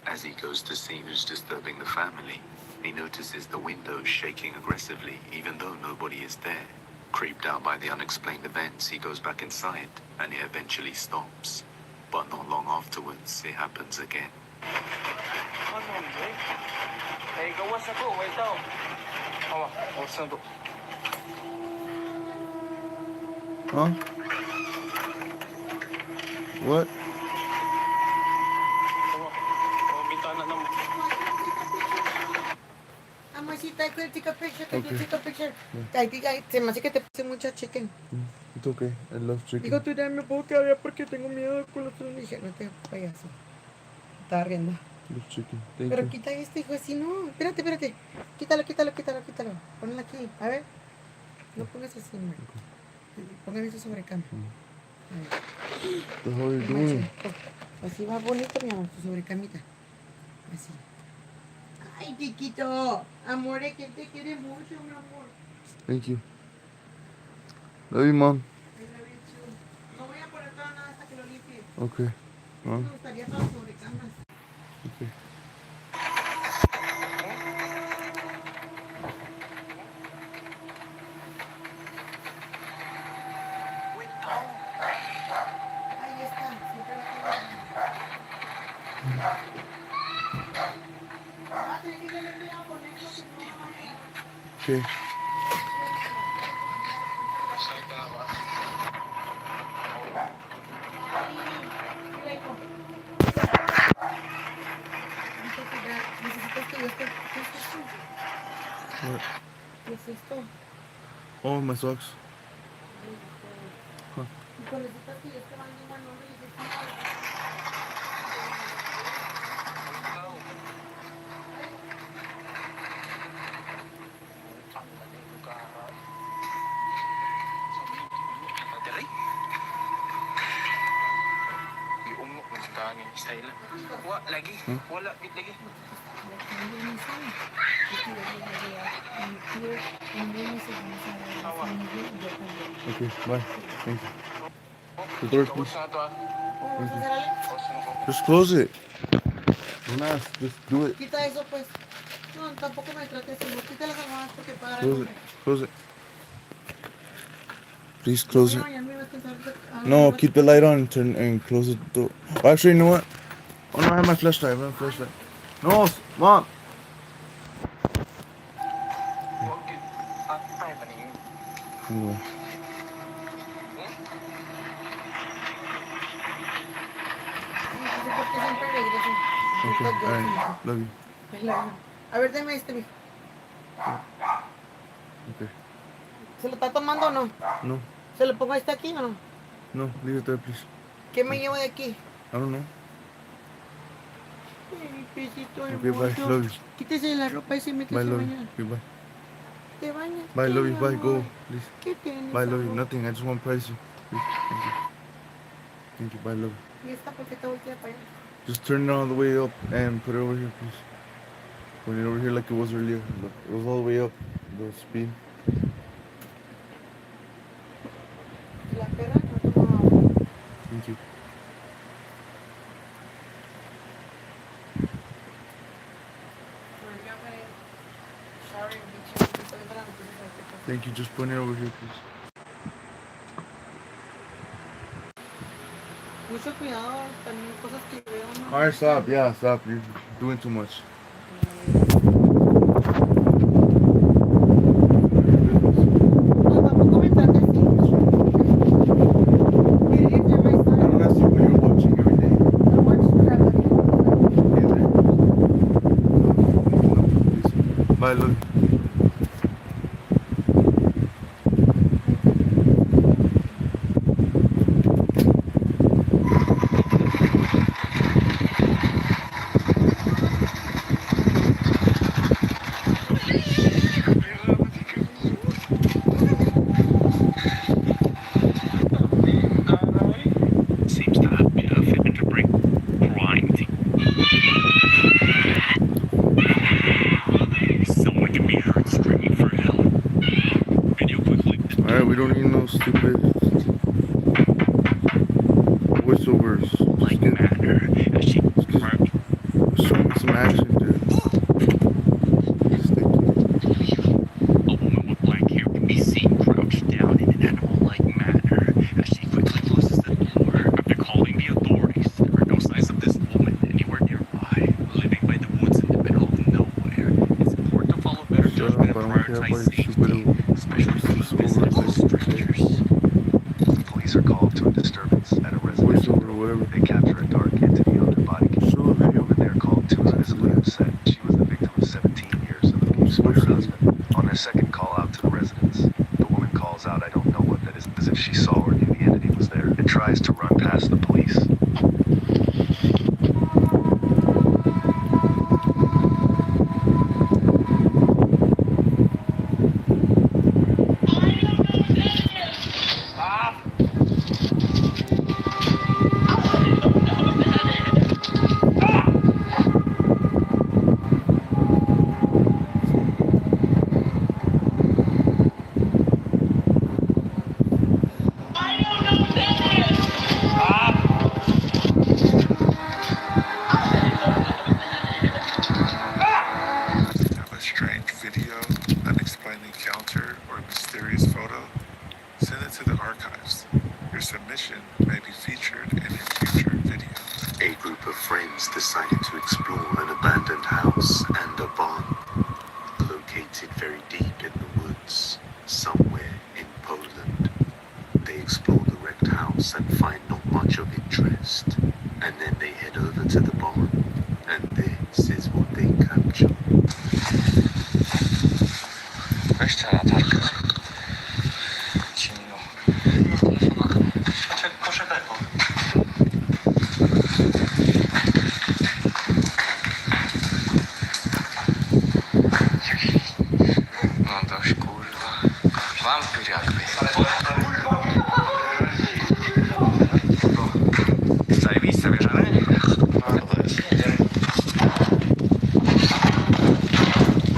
As he goes to see who's disturbing the family, he notices the windows shaking aggressively, even though nobody is there. Creeped out by the unexplained events, he goes back inside, and it eventually stops. But not long afterwards, it happens again. Huh? What? Amorcita, could take a picture? Could you Okay. take a picture? Yeah. I think se me hace que te puse mucha chicken. It's okay. I love chicken. Digo, tú ya me puedo quedar porque tengo miedo con los otros. Dije, no te payaso. Estaba riendo. Love chicken. Thank Pero you. quita esto, hijo, así no. Espérate. Quítalo. Ponlo aquí. A ver. No pongas así, Mark. Pongan eso sobre cama. What the hell are you No doing? manches. Así va bonito, mi amor, tu sobrecamita. Así. Ay, chiquito. Amore, que te quiere mucho, mi amor. Thank you. Love you, Mom. I love you too. No voy a poner toda nada hasta que lo limpie. Okay. Me gustaría para las sobrecamas. Okay. Ahí está. Siempre la tengo. Va a tener que tener cuidado con eso, que no va a Okay. Necesitas que yo esté. ¿Qué es esto? What? ¿Qué es esto? Oh, my socks. Huh. Y con necesitas que yo esté bañando en nombre y de Wala lagi. Wala bit lagi. Okay, bye. Thank you. The door, please. Thank you. Just close it. Don't ask. Just do it. Quita eso, pues. No, tampoco me trates así. Quita las almohadas porque para Close it. Close it. Please close it. No, keep the light on and close the door. Oh, actually, you know what? Oh no, I have my flashlight. I have my flashlight. No, Mom. Anyway. Okay, alright. Love you. A ver, deme este, mijo. Okay. ¿Se lo está tomando o no? No. ¿Se lo pongo este aquí o no? No, leave it there, please. ¿Qué me llevo de aquí? I don't know. Mi pesito Okay, hermoso. bye. Love you. Quítese la ropa y se mete a Bye, love you. bañar. Okay, bye. ¿Te bañas? Bye, love you. mi Bye, amor? go, please. ¿Qué tienes, Bye, love you. amor? Nothing. I just want to praise you. Please. Thank you. Thank you. Bye, love you. ¿Y esta por qué te voltea para allá? Just turn it all the way up and put it over here, please. Put it over here like it was earlier. Look, it was all the way up. The speed. La perra no toma agua. Thank you. Thank you. Just put it over here, please. Mucho cuidado, también cosas que veo, ¿no? Alright, stop. Yeah, stop. You're doing too much. No, tampoco me trates así. I don't ask you what you're watching every day. No watch Bye, love you. Seems to have been a fit to bring crime to someone can be heard screaming for help. Video quickly. Alright, we don't need no stupid voiceovers. Like manner as she confirmed. Show me some action, dude. A woman with black hair can be seen crouched down in an animal-like manner as she quickly closes the door after calling the authorities. There are no signs of this woman anywhere nearby, living by the woods in the middle of nowhere. It's important to follow better judgment and prioritize safety, especially with strangers. Police are called to a disturbance at a residence. They capture a dark entity on their body. The woman they are called to is visibly upset. She was the victim of 17 years of abuse by her husband. On their second call out to the residence, the woman calls out, "I don't know what that is," as if she saw or knew the entity was there, and tries to run past the police. may be featured in a future video. A group of friends decided to explore an abandoned house and a barn located very deep in the woods, somewhere in Poland. They explore the wrecked house and find not much of interest, and then they head over to the barn, and this is what they capture. Weźcie latarkę. Ciemno. Poczekaj, no dość kurwa. Wampir jakby. Zajebiste, bierzemy? No to jest.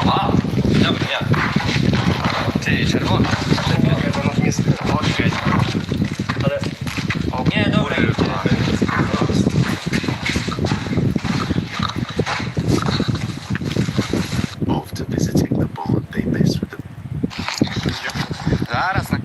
Wow, dobry, ja. Ty, czerwona. Poczekaj. Ale... O, nie, dobra. After visiting the barn, they mess with the... Zaraz na...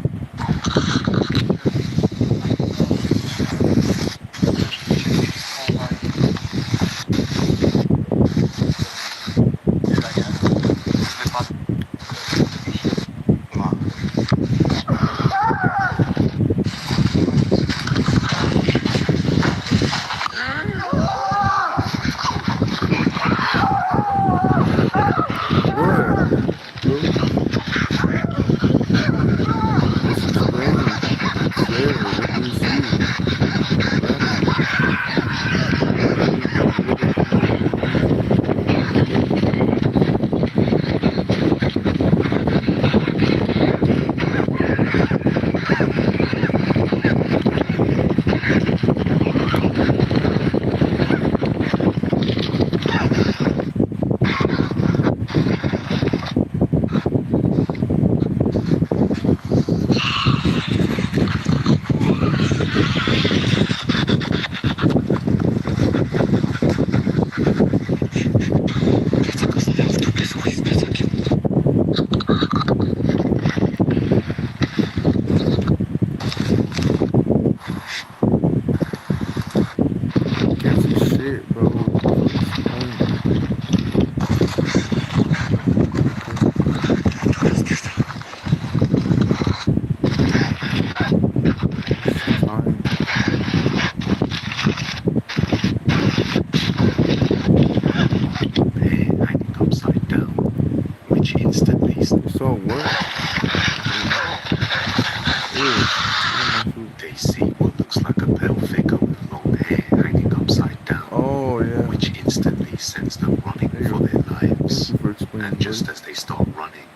They see what looks like a pale figure with long hair hanging upside down. Oh, yeah. Which instantly sends them running for their lives. And just as they start running,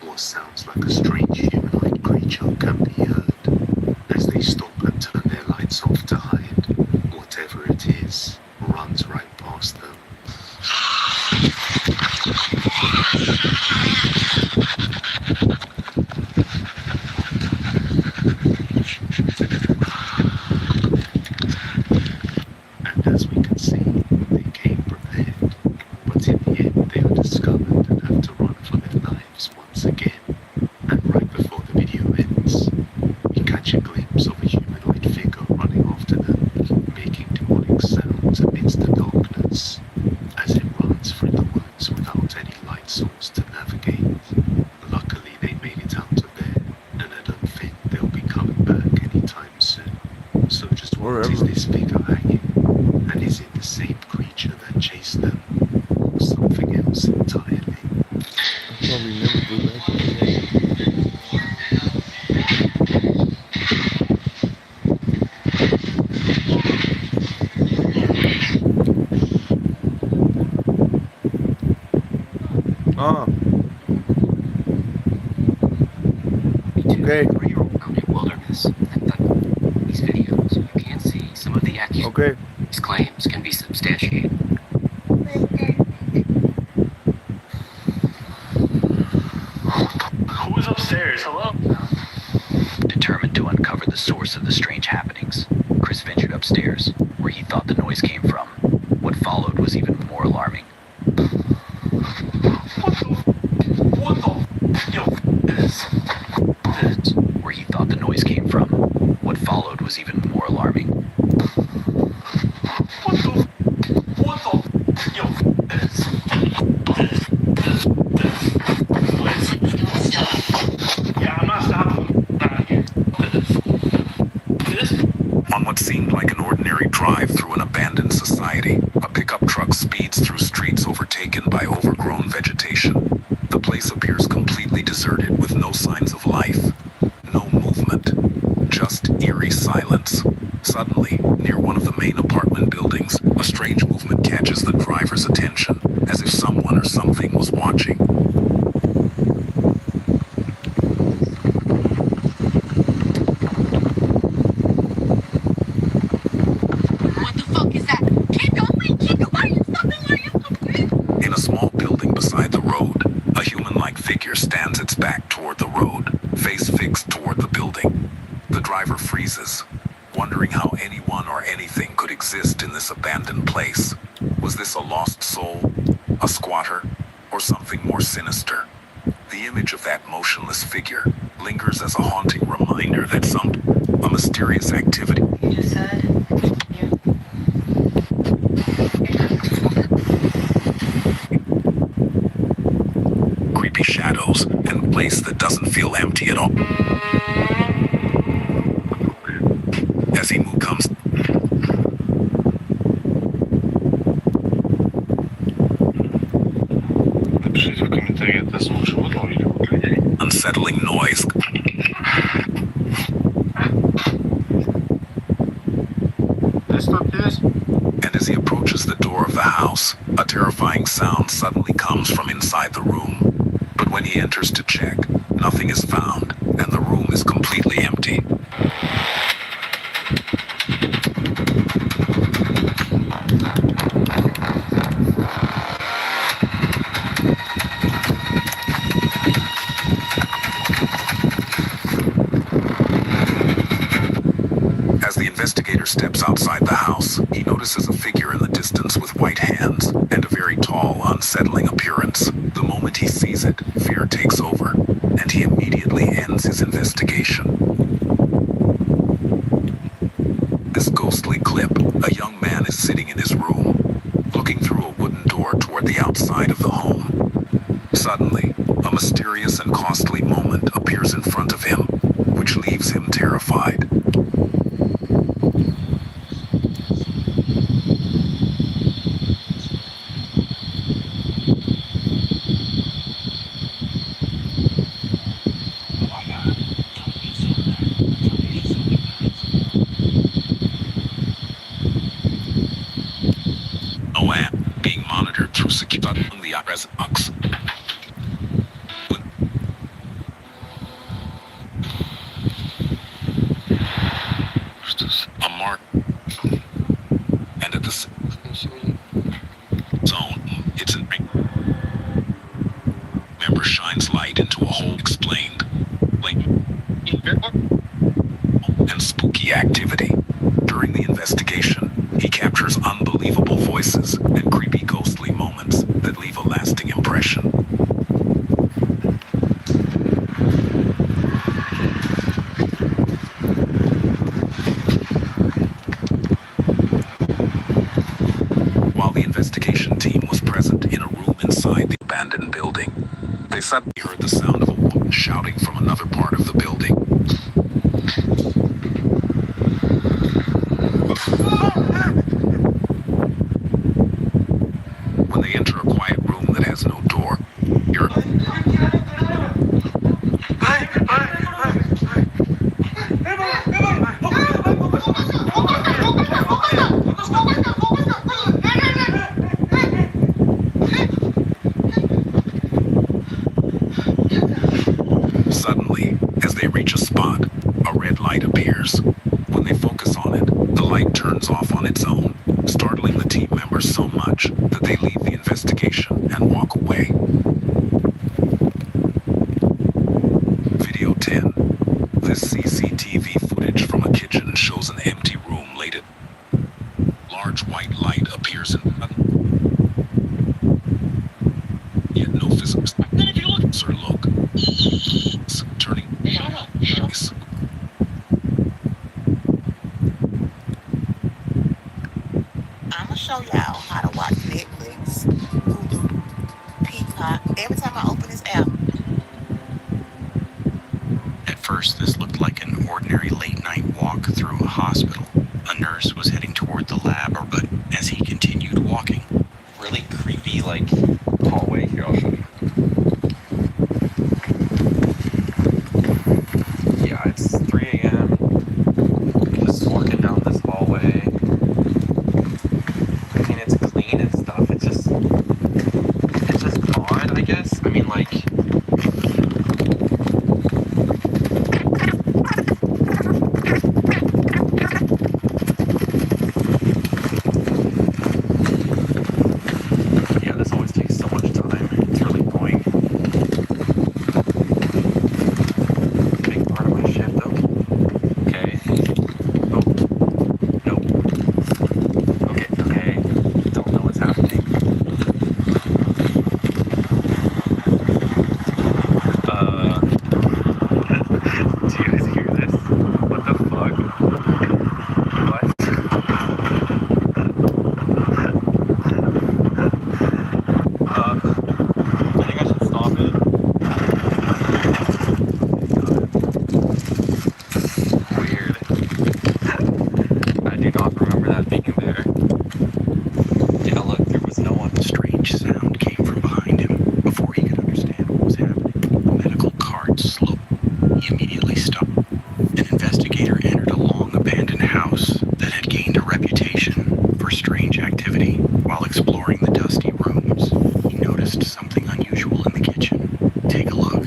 what sounds like a strange humanoid creature can be heard. As they stop and turn their lights off to hide, whatever it is runs right past them. And as we can see, they came prepared, but in the end they are discovered and have to run for their lives once again. And right before the video ends, we catch a glimpse of a humanoid figure running after them, making demonic sounds amidst the darkness, as it runs through the woods without any light source to navigate. Luckily they made it out of there, and I don't think they'll be coming back anytime soon. So just what is this figure hanging? And is it the same creature that chased them, or something else entirely? I'll probably never go back again. Okay. 3-year-old out in wilderness. These videos, you can see some of the actions. Okay. These claims can be substantiated. Who's upstairs? Hello? Determined to uncover the source of the strange happenings, Chris ventured upstairs, where he thought the noise came from. What followed was even more alarming. Where he thought the noise came from. What followed was was even more alarming. What the? Yo, yeah, I'm not stopping. On what seemed like an ordinary drive through an abandoned society, a pickup truck speeds through streets overtaken by overgrown vegetation. The place appears completely deserted with no signs of life. No movement. Just eerie silence. Suddenly, near one of the main apartment buildings, a strange movement catches the driver's attention, as if someone or something was watching. What the fuck is that? Keep going, why are you stopping? Why are you stopping? In a small building beside the road, a human-like figure stands its back toward the road, face fixed toward the building. The driver freezes, wondering how anyone or anything could exist in this abandoned place. Was this a lost soul, a squatter, or something more sinister? The image of that motionless figure lingers as a haunting reminder that a mysterious activity creepy shadows and a place that doesn't feel empty at all. As he comes Напишите в комментариях, это звук животного или звук людей. Unsettling noise. And as he approaches the door of the house, a terrifying sound suddenly comes from inside the room. But when he enters to check, nothing is found, and the room is completely empty. As the investigator steps outside the house, he notices a figure in the distance with white hands and a very tall, unsettling appearance. The moment he sees it, fear takes over, and he immediately ends his investigation. This ghostly clip, a young man is sitting in his room, looking through a wooden door toward the outside of the home. Suddenly, a mysterious and costly moment appears in front of him, which leaves him terrified. Being monitored through security on the box. A mark. And at the zone, it's an member shines light into a hole explained. And spooky activity. During the investigation, he captures unbelievable voices and creepy ghostly moments that leave a lasting impression. While the investigation team was present in a room inside the abandoned building, they suddenly heard the sound of a woman shouting from another part of the building. When they enter a quiet room that has no door, you're Suddenly, as they reach a spot, a red light appears. When they focus on it, the light turns off on its own, startling the team members so much that they leave the investigation and walk away. Video 10. This CCTV footage from a kitchen shows an empty room late at large white light appears in yet no physical or look. Turning show y'all how to watch Netflix, Hulu, Peacock. Every time I open this app. At first, this looked like an ordinary late-night walk through a hospital. A nurse was heading toward the lab, but as he continued walking, Really creepy, like, hallway. Here, I'll show you. Yeah, it's 3 a.m. Just walking down this hallway. I mean, it's clean and stuff. It's just odd, I guess. I mean, like, yeah, this always takes so much time. It's really annoying. Big part of my shift, though. Okay. Oh. Nope. Okay. Don't know what's happening. Do you guys hear this? What the fuck? What? I think I should stop it. Weird. I do not remember that being there. Yeah, look, there was no one. a strange sound came from behind him. Before he could understand what was happening, the medical cart slowed. He immediately stopped. An investigator entered a long-abandoned house that had gained a reputation for strange activity. While exploring the dusty rooms, he noticed something unusual in the kitchen. Take a look.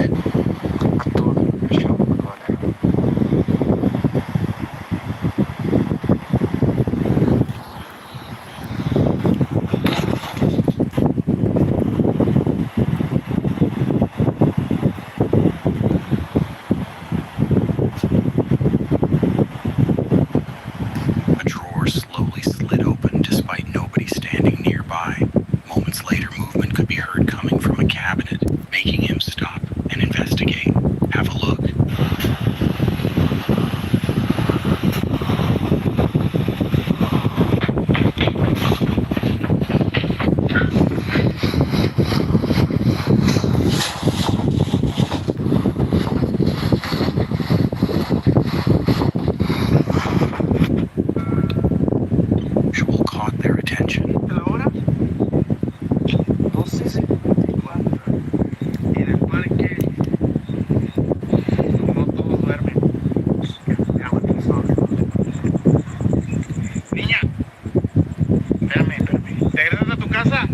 A drawer slowly slid open despite nobody standing nearby. Moments later, movement could be heard coming from a cabinet, making him stop and investigate. Have a look. Visual caught their attention. Niña, espérame. ¿Te regresas a tu casa?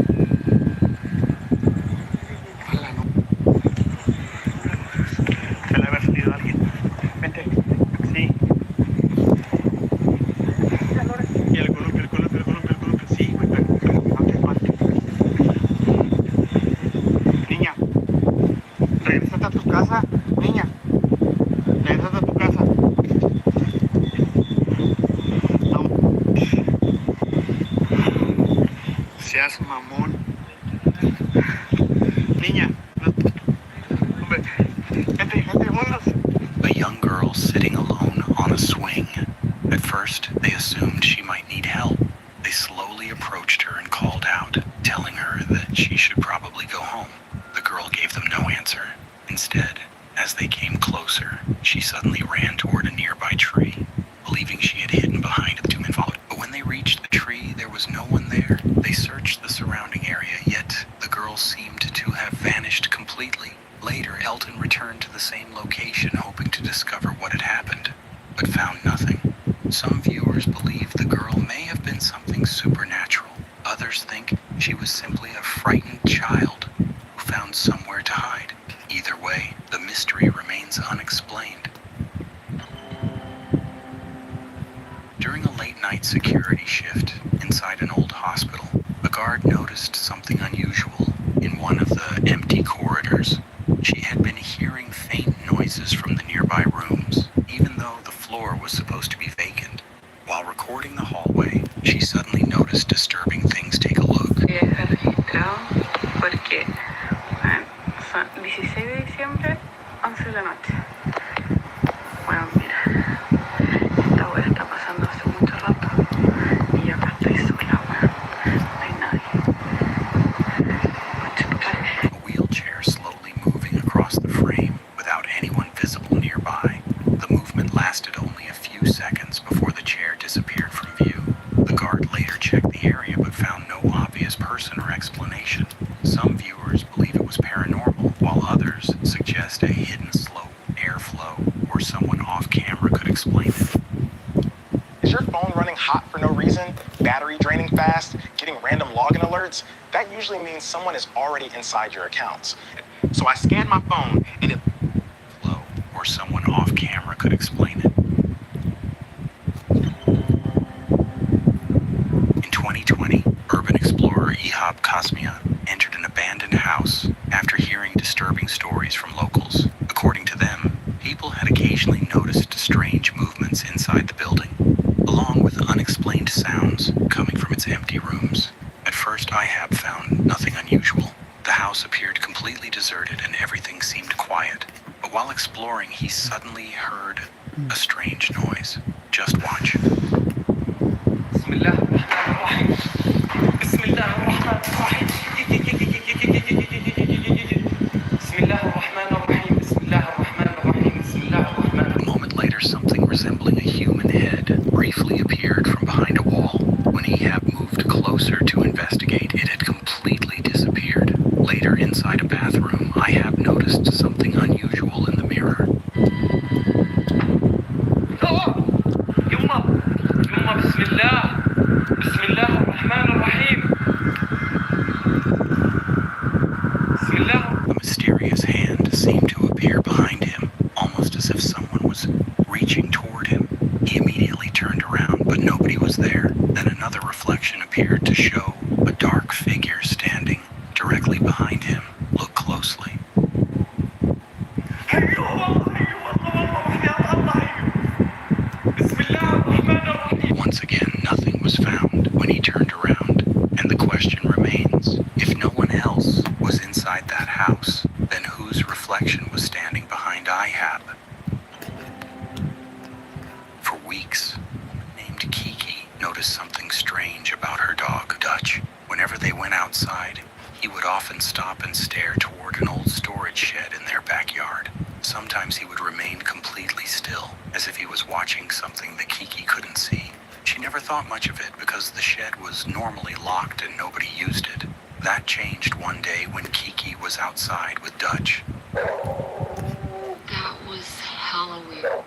Se le haber salido alguien. Vente. Sí. Y el columpio. Sí, güey, pero no te espantes. Niña, regresate a tu casa. Niña, regresate a tu casa. No. Seas mamón. Niña, no. Hombre, vente, vámonos. A young girl sitting alone on a swing. At first, they assumed she might need help. They slowly approached her and called out, telling her that she should probably go home. The girl gave them no answer. Instead, as they came closer, she suddenly ran toward a nearby tree, believing she had hidden behind it. The two men followed. But when they reached the tree, there was no one there. They searched the surrounding area, yet the girl seemed to have vanished completely. Later, Elton returned to the same location, hoping to discover what had happened, but found nothing. Some viewers believe the girl may have been something supernatural. Others think she was simply a frightened child who found somewhere to hide. Either way, the mystery remains unexplained. During a late-night security shift inside an old hospital, a guard noticed something unusual in one of the empty corridors. She had been hearing faint noises from the nearby rooms, even though the floor was supposed to be vacant. While recording the hallway, she suddenly noticed disturbing things. Take a look. Dejar registrado porque son 16 de diciembre, 11 de la noche. Bueno, mira, esta wea está pasando hace mucho rato y yo acá estoy sola, weón. checked the area but found no obvious person or explanation. Some viewers believe it was paranormal, while others suggest a hidden slow airflow or someone off camera could explain it. Is your phone running hot for no reason? Battery draining fast? Getting random login alerts? That usually means someone is already inside your accounts. So I scanned my phone and it... Flow or someone off camera could explain it. In 2020, urban explorer Ihab Kasmia entered an abandoned house after hearing disturbing stories from locals. According to them, people had occasionally noticed strange movements inside the building, along with unexplained sounds coming from its empty rooms. At first, Ihab found nothing unusual. The house appeared completely deserted and everything seemed quiet. But while exploring, he suddenly heard a strange noise. Just watch. A moment later, something resembling a human head briefly appeared from behind a wall. When Ehab moved closer to investigate, it had completely disappeared. Later, inside a bathroom, Ihab noticed something unusual in the mirror. A mysterious hand seemed to appear behind him, almost as if someone was reaching toward him. He immediately turned around, but nobody was there. Then another reflection appeared to show a dark figure standing directly behind him. Look closely. Once again, nothing was found when he turned around, and the question remains, if no one else was inside that house, then whose reflection was standing behind Ihab? For weeks, a woman named Kiki noticed something strange about her dog, Dutch. Whenever they went outside, he would often stop and stare toward an old storage shed in their backyard. Sometimes he would remain completely still, as if he was watching something that Kiki couldn't see. She never thought much of it because the shed was normally locked and nobody used it. That changed one day when Kiki was outside with Dutch. That was hella weird.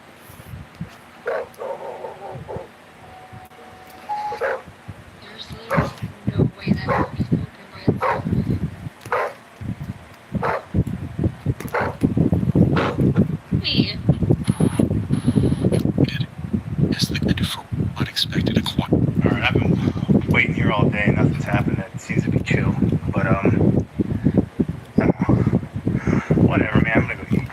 There's literally no way that door just opened by itself. Wait. As the kid for unexpected acquire. Alright, I've been waiting here all day. Nothing's happened. It seems to be chill. But, I don't know. Whatever, man. I'm gonna go eat.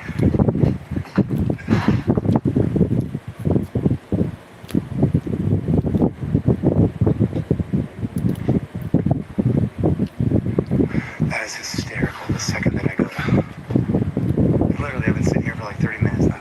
That is hysterical. The second that I go to... Literally, I've been sitting here for like 30 minutes now.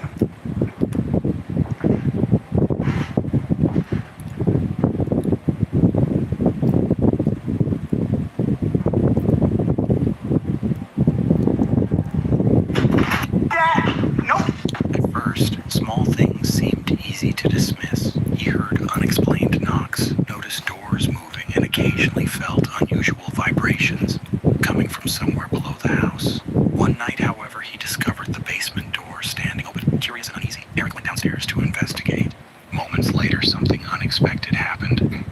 At first, small things seemed easy to dismiss. He heard unexplained knocks, noticed doors moving, and occasionally felt unusual vibrations coming from somewhere below the house. One night, however, he discovered the basement door standing open. Curious and uneasy, Eric went downstairs to investigate. Moments later, something unexpected happened.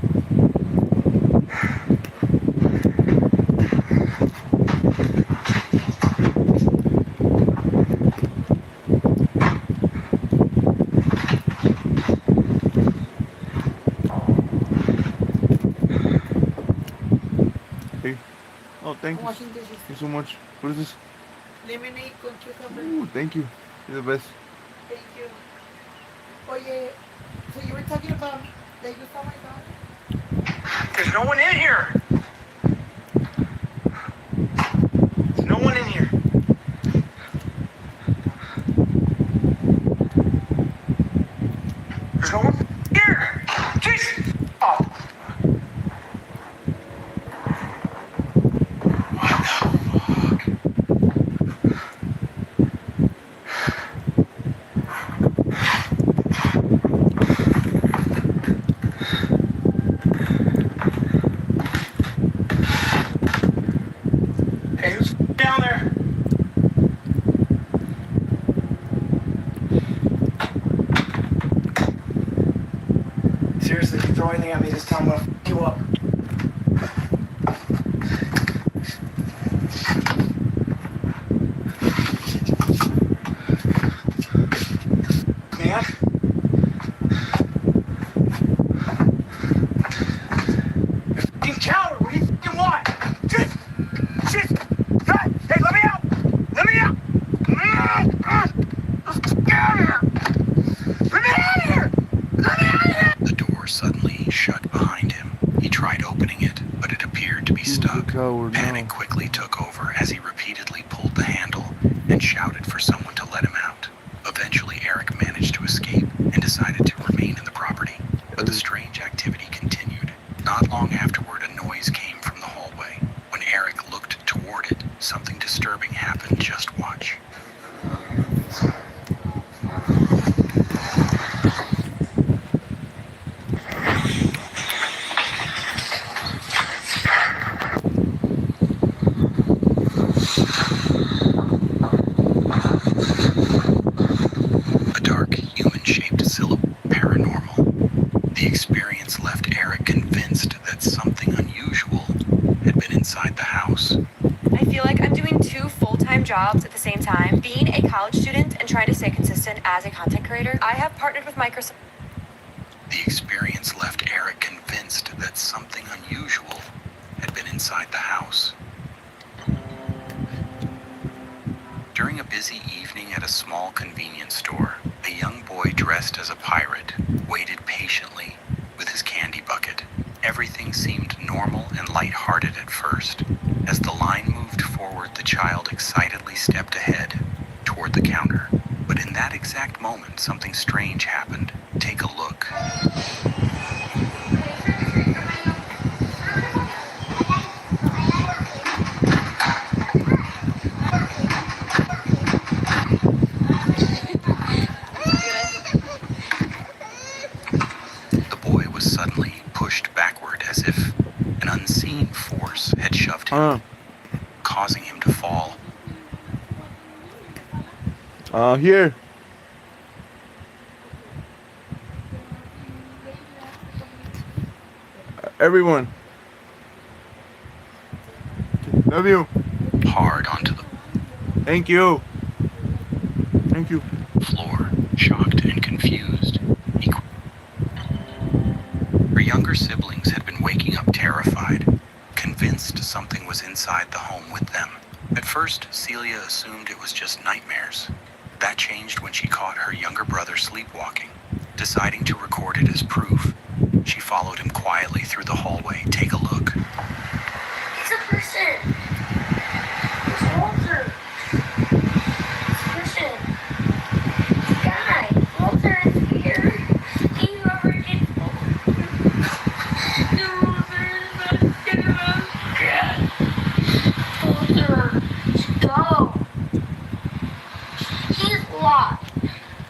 Hey. Oh, thank you. Washing dishes. Thank you so much. What is this? Lemonade con cucumber. Ooh, thank you. You're the best. Thank you. Oye, so you were talking about that you saw my dog? There's no one in here! There's no one in here. There's no one here! Jason! Oh. Seriously, if you throw anything at me, just tell me I'll f you up. Man? You coward! What do you f***ing want? Shit! Hey, let me out! Let me out! Get out of here! Let me out of here! Let me out of here! The door suddenly shut behind him. He tried opening it, but it appeared to be stuck. Panic quickly took over as he repeatedly pulled the handle and shouted for someone to let him out. Eventually, Eric managed to escape and decided to remain in the property. But the strange activity continued. Not long afterward, a noise came from the hallway. When Eric looked toward it, something disturbing happened. Just watch. A dark, human-shaped silhouette. Paranormal. The experience left Eric convinced that something unusual had been inside the house. I feel like I'm doing 2 full-time jobs at the same time. Being a college student and trying to stay consistent as a content creator, I have partnered with Microsoft. The experience left Eric convinced that something unusual had been inside the house. During a busy evening at a small convenience store, a young boy dressed as a pirate waited patiently with his candy bucket. Everything seemed normal and lighthearted at first. As the line moved forward, the child excitedly stepped ahead toward the counter. But in that exact moment, something strange happened. Take a look. The boy was suddenly pushed backward as if an unseen force had shoved him, causing him to fall. Here. Everyone. Love you. Hard onto the Thank you. Thank you. floor, shocked and confused. Her younger siblings had been waking up terrified, convinced something was inside the home with them. At first, Celia assumed it was just nightmares. That changed when she caught her younger brother sleepwalking. Deciding to record it as proof, she followed him quietly through the hallway. Take a look. It's a person. It's Walter. It's a person. Guy. Walter is here. He already. Walter, go. He's lost.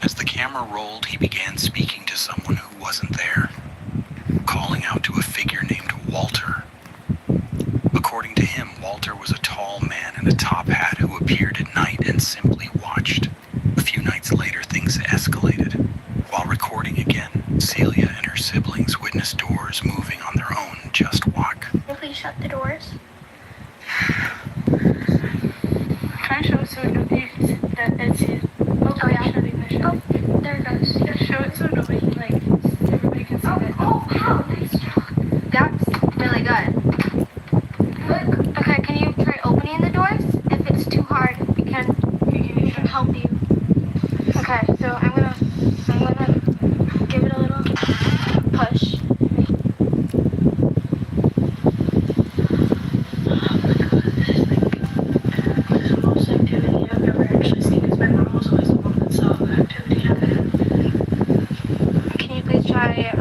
As the camera rolled, he began speaking to someone who wasn't there, calling out to a figure named Walter. According to him, Walter was a tall man in a top hat who appeared at night and simply watched. A few nights later, things escalated. While recording again, Celia and her siblings witnessed doors moving on their own. Just watch. Please shut the doors. Try to show it so nobody that it's his. Oh, yeah. Oh, there it goes. Yeah, show it so nobody like everybody can see it. Oh, wow, nice job. That's really good. Look. Okay, can you try opening the doors? If it's too hard, we can help you. Okay, so I'm gonna give it a little push. Can you please try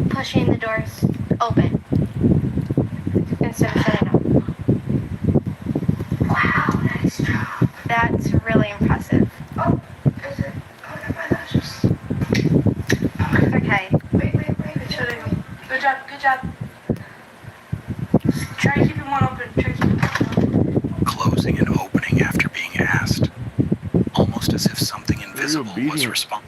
pushing the doors open instead of shutting them? Wow, nice job. That's really impressive. Oh, is it? Oh, never mind. That's just. Okay. Wait. It's shutting them. Good job. Try to keep them one open. Closing and opening after being asked. Almost as if something invisible was responding.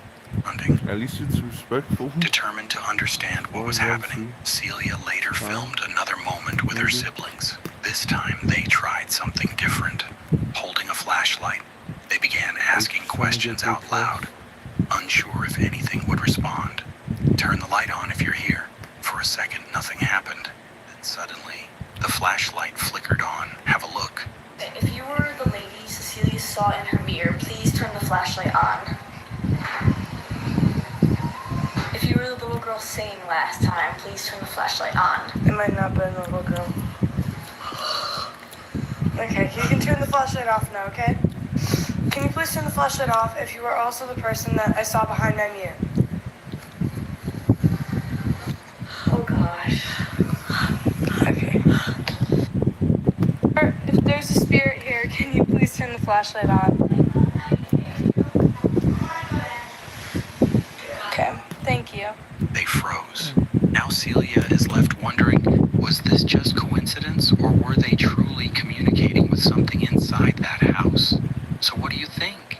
recording. At least it's respectful. Determined to understand what was happening, Celia later filmed another moment with her siblings. This time, they tried something different. Holding a flashlight, they began asking questions out loud, unsure if anything would respond. Turn the light on if you're here. For a second, nothing happened. Then suddenly, the flashlight flickered on. Have a look. If you were the lady Cecilia saw in her mirror, please turn the flashlight on. If you were the little girl saying last time, please turn the flashlight on. It might not be the little girl. Okay, you can turn the flashlight off now, okay? Can you please turn the flashlight off if you are also the person that I saw behind that mirror? Oh gosh. Okay. Or if there's a spirit here, can you please turn the flashlight on? Okay, thank you. They froze. Now Celia is left wondering, was this just coincidence, or were they truly communicating with something inside that house? So what do you think?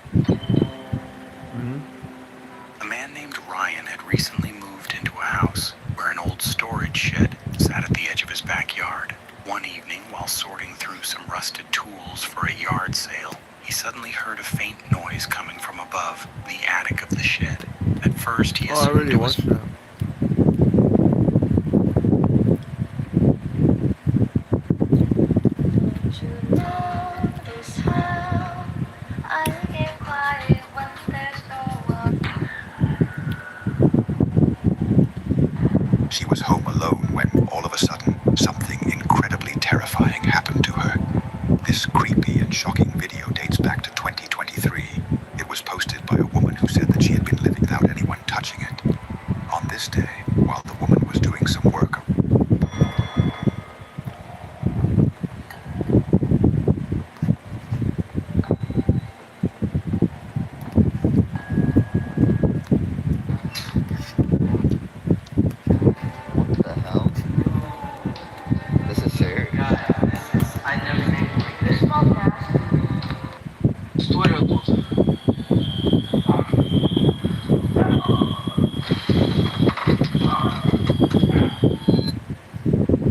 A man named Ryan had recently moved into a house where an old storage shed sat at the edge of his backyard. One evening, while sorting through some rusted tools for a yard sale, he suddenly heard a faint noise coming from above, the attic of the shed. At first, he assumed it was... that. She was home alone when, all of a sudden, something incredibly terrifying happened to her. This creepy and shocking video dates back to 2023. It was posted by a woman who said that she had been living without anyone touching it. On this day, while the woman was doing some work,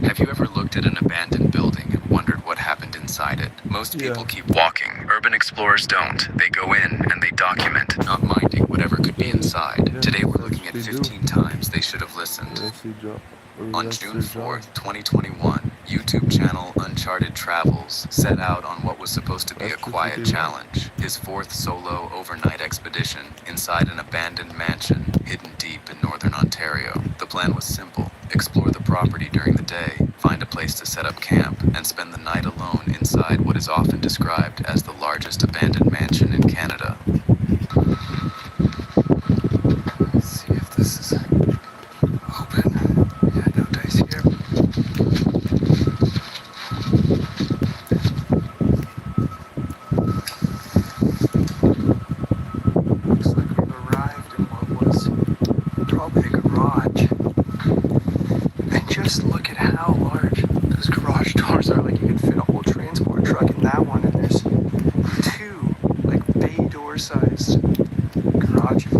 Have you ever looked at an abandoned building and wondered what happened inside it? Most people keep walking. Urban explorers don't. They go in and they document, not minding whatever could be inside. Today we're looking at 15 times they should have listened. On June 4th, 2021, YouTube channel Uncharted Travels set out on what was supposed to be a quiet challenge. His fourth solo overnight expedition inside an abandoned mansion hidden deep in northern Ontario. The plan was simple. Explore the property during the day, find a place to set up camp, and spend the night alone inside what is often described as the largest abandoned mansion in Canada. Let's see if this is open. Yeah, no dice here. Looks like we've arrived in what was probably a garage. And just look at how large those garage doors are. Like, you could fit a whole transport truck in that one, and there's two, like, bay door-sized garages.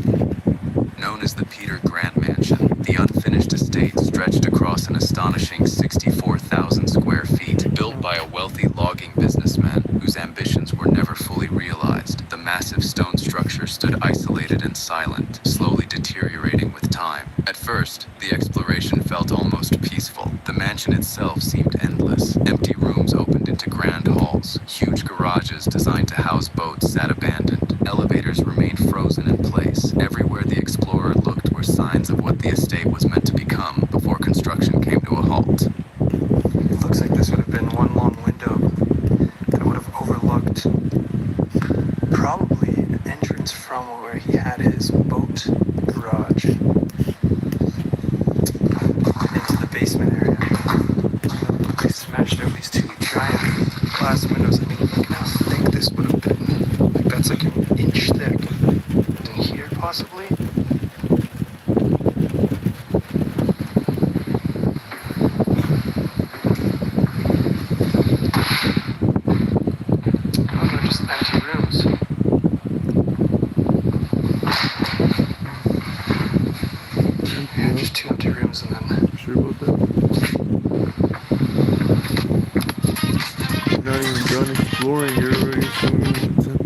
Known as the Peter Grant Mansion, the unfinished estate stretched across an astonishing 64,000 square feet, built by a wealthy logging businessman whose ambitions were never fully realized. The massive stone structure stood isolated and silent, slowly deteriorating with time. At first, the exploration felt almost peaceful. The mansion itself seemed endless. Empty rooms opened into grand halls. Huge garages designed to house boats sat abandoned. Elevators remained frozen in place. Everywhere the explorer looked were signs of what the estate was meant to become before construction came to a halt. It looks like this would have been one long window that would have overlooked probably an entrance from where he had his boat garage into the basement area. They smashed out these two giant glass windows. I mean, look at how thick this would have been. Like, that's like an inch thick. In here, possibly. Oh, they're just empty rooms. sure about that? You're not even done exploring, you're already assuming it's empty.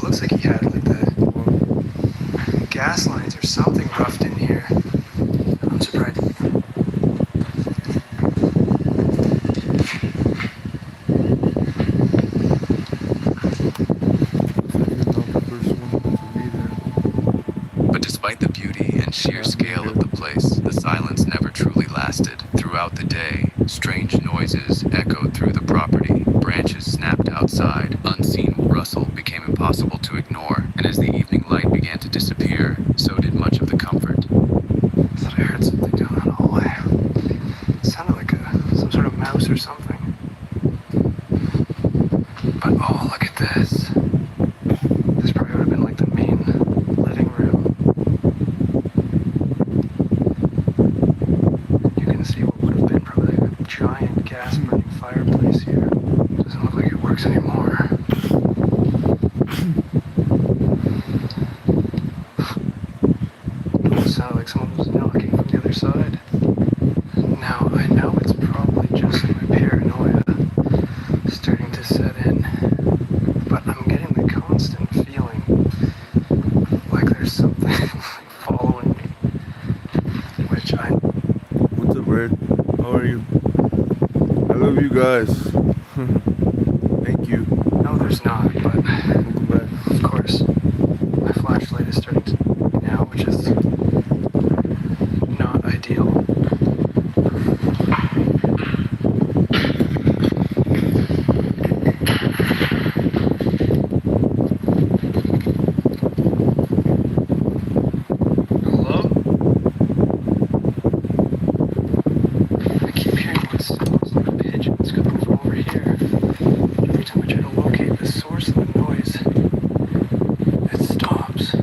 Looks like he had like the gas lines or something roughed in here. I'm surprised. But despite the beauty and sheer scale of the place, the silence never truly lasted. Throughout the day, strange noises echoed through the property. Branches snapped outside. Unseen rustle became impossible to ignore. And as the evening light began to disappear, so did much of the comfort. I thought I heard something down the hallway. It sounded like some sort of mouse or something. But oh, look at this. This probably would have been like the main living room. You can see what would have been probably like a giant gas burning fireplace here. Doesn't look like it works anymore. It sounded like someone was knocking from the other side. Now, I know it's probably just my paranoia starting to set in, but I'm getting the constant feeling like there's something following me, which I... What's up, Red? How are you? I love you guys. Thank you. No, there's not, but... Welcome back. Of course. My flashlight is starting to now, which is not ideal. Hello? I keep hearing what sounds like pigeons coming from over here. Every time I try to locate the source of the noise, it stops.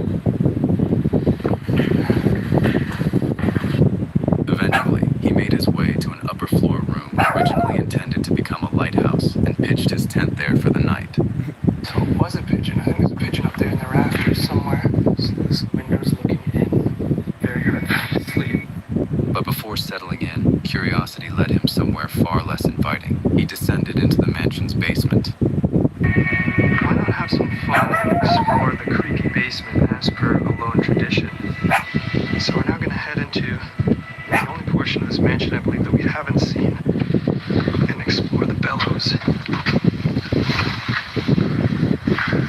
Eventually, he made his way to an upper floor room originally intended to become a lighthouse and pitched his tent there for the night. So it was a pigeon. I think there's a pigeon up there in the rafters somewhere. So this window's looking in. Very hard to sleep. But before settling in, curiosity led him somewhere far less inviting. He descended into the mansion's basement. Why not have some fun and explore the creaky basement as per Alone tradition? So we're now going to head into the only portion of this mansion I believe that we haven't seen and explore the bellows.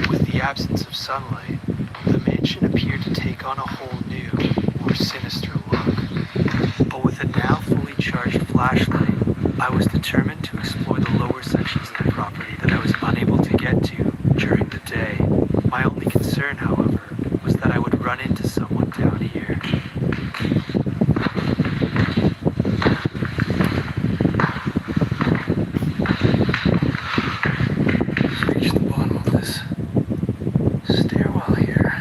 With the absence of sunlight, the mansion appeared to take on a whole new, more sinister look. But with a now fully charged flashlight, I was determined to explore the lower sections of the property that I was unable to get to during the day. My only concern, however, was that I would run into someone down here. Let's reach the bottom of this stairwell here.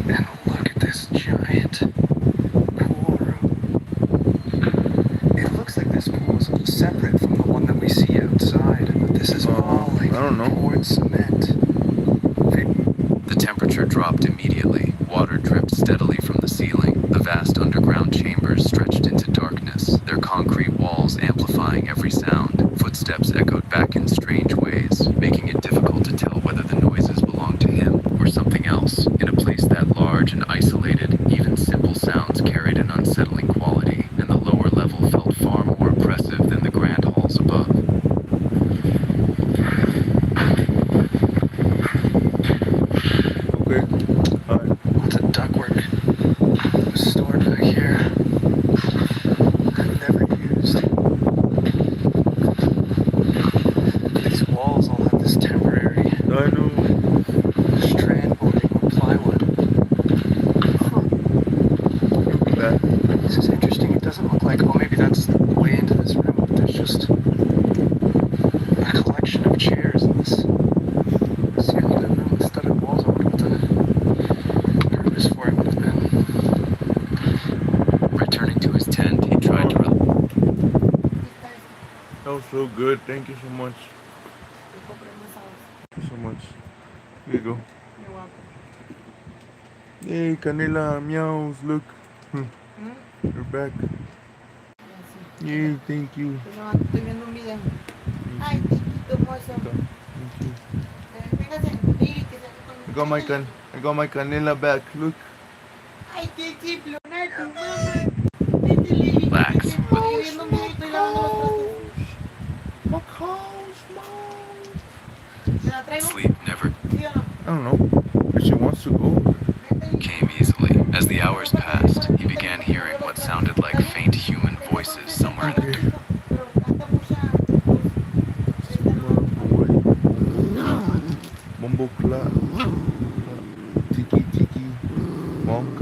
And look at this giant pool room. It looks like this pool is separate from the one that we see outside. This is all like poured cement. The temperature dropped immediately. Water dripped steadily from the ceiling. The vast underground chambers stretched into darkness, their concrete walls amplifying every sound. Footsteps echoed back in strange ways, making it difficult to tell whether the noises belonged to him or something else. In a place that large and isolated, even simple sounds carried an unsettling quality, and the lower level felt far more oppressive than the grand halls above. Okay. Alright. Lots of ductwork stored back here. I've never used. These walls all have this temporary strand boarding or plywood. This is interesting. It doesn't look like, oh, maybe that's the way into this room, but there's just a collection of chairs in this circular room with studded walls. I wonder what the purpose for it would have been. Returning to his tent, he tried to That was so good. Thank you so much. Thank you so much. Here you go. You're welcome. Hey, Canela, meows, look. You're back. Yay, thank you. No, estoy viendo un video. Ay, chiquito mozo. Thank you. Véngase, Lili, que se I got my Canela back, look. Ay, qué chiflona tu mamá. Vete, Lili, Relax. estoy viendo un video y estoy lavando los trastes. ¿Me la traigo? Sleep never ¿Sí o no? I don't know. If she wants to go. came easily. As the hours passed, he began hearing what sounded like faint human voices somewhere in the distance. Mumbo clap. Tiki tiki. Monk.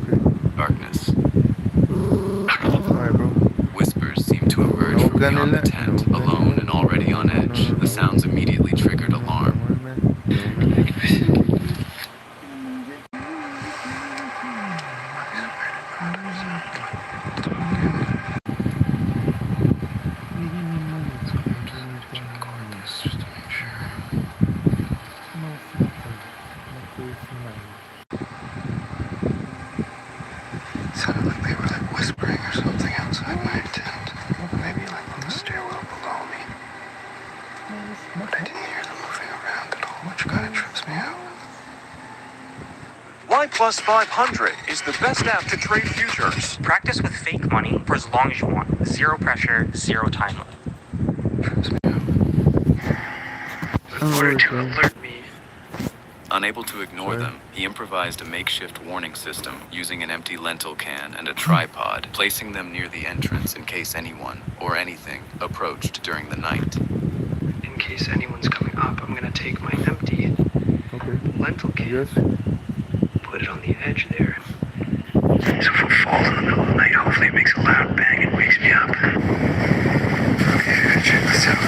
Okay. Darkness. Alright, bro. Whispers seemed to emerge from beyond the tent, alone and already on edge. The sounds immediately triggered alarm. Sounded like they were like whispering or something outside my tent. Maybe like on the stairwell below me. But I didn't hear them moving around at all, which kind of trips me out. Y Plus 500 is the best app to trade futures. Practice with fake money for as long as you want. Zero pressure, zero time limit. In order to alert me. Unable to ignore them, he improvised a makeshift warning system using an empty lentil can and a tripod, placing them near the entrance in case anyone, or anything, approached during the night. In case anyone's coming up, I'm gonna take my empty lentil can, put it on the edge there. So if it falls in the middle of the night, hopefully it makes a loud bang and wakes me up. Okay, check this out.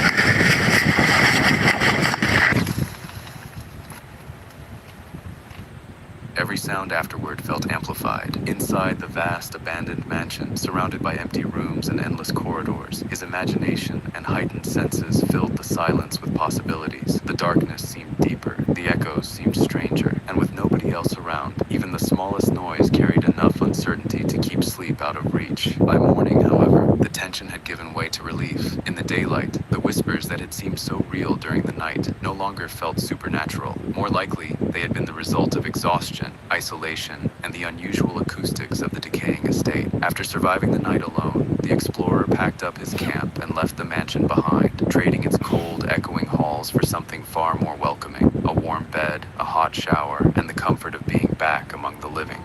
Every sound afterward felt amplified. Inside the vast, abandoned mansion, surrounded by empty rooms and endless corridors, his imagination and heightened senses filled the silence with possibilities. The darkness seemed deeper, the echoes seemed stranger, and with nobody else around, even the smallest noise carried enough uncertainty to keep sleep out of reach. By morning, however, the tension had given way to relief. In the daylight, the whispers that had seemed so real during the night no longer felt supernatural. More likely, they had been the result of exhaustion, isolation, and the unusual acoustics of the decaying estate. After surviving the night alone, the explorer packed up his camp and left the mansion behind, trading its cold, echoing halls for something far more welcoming: a warm bed, a hot shower, and the comfort of being back among the living.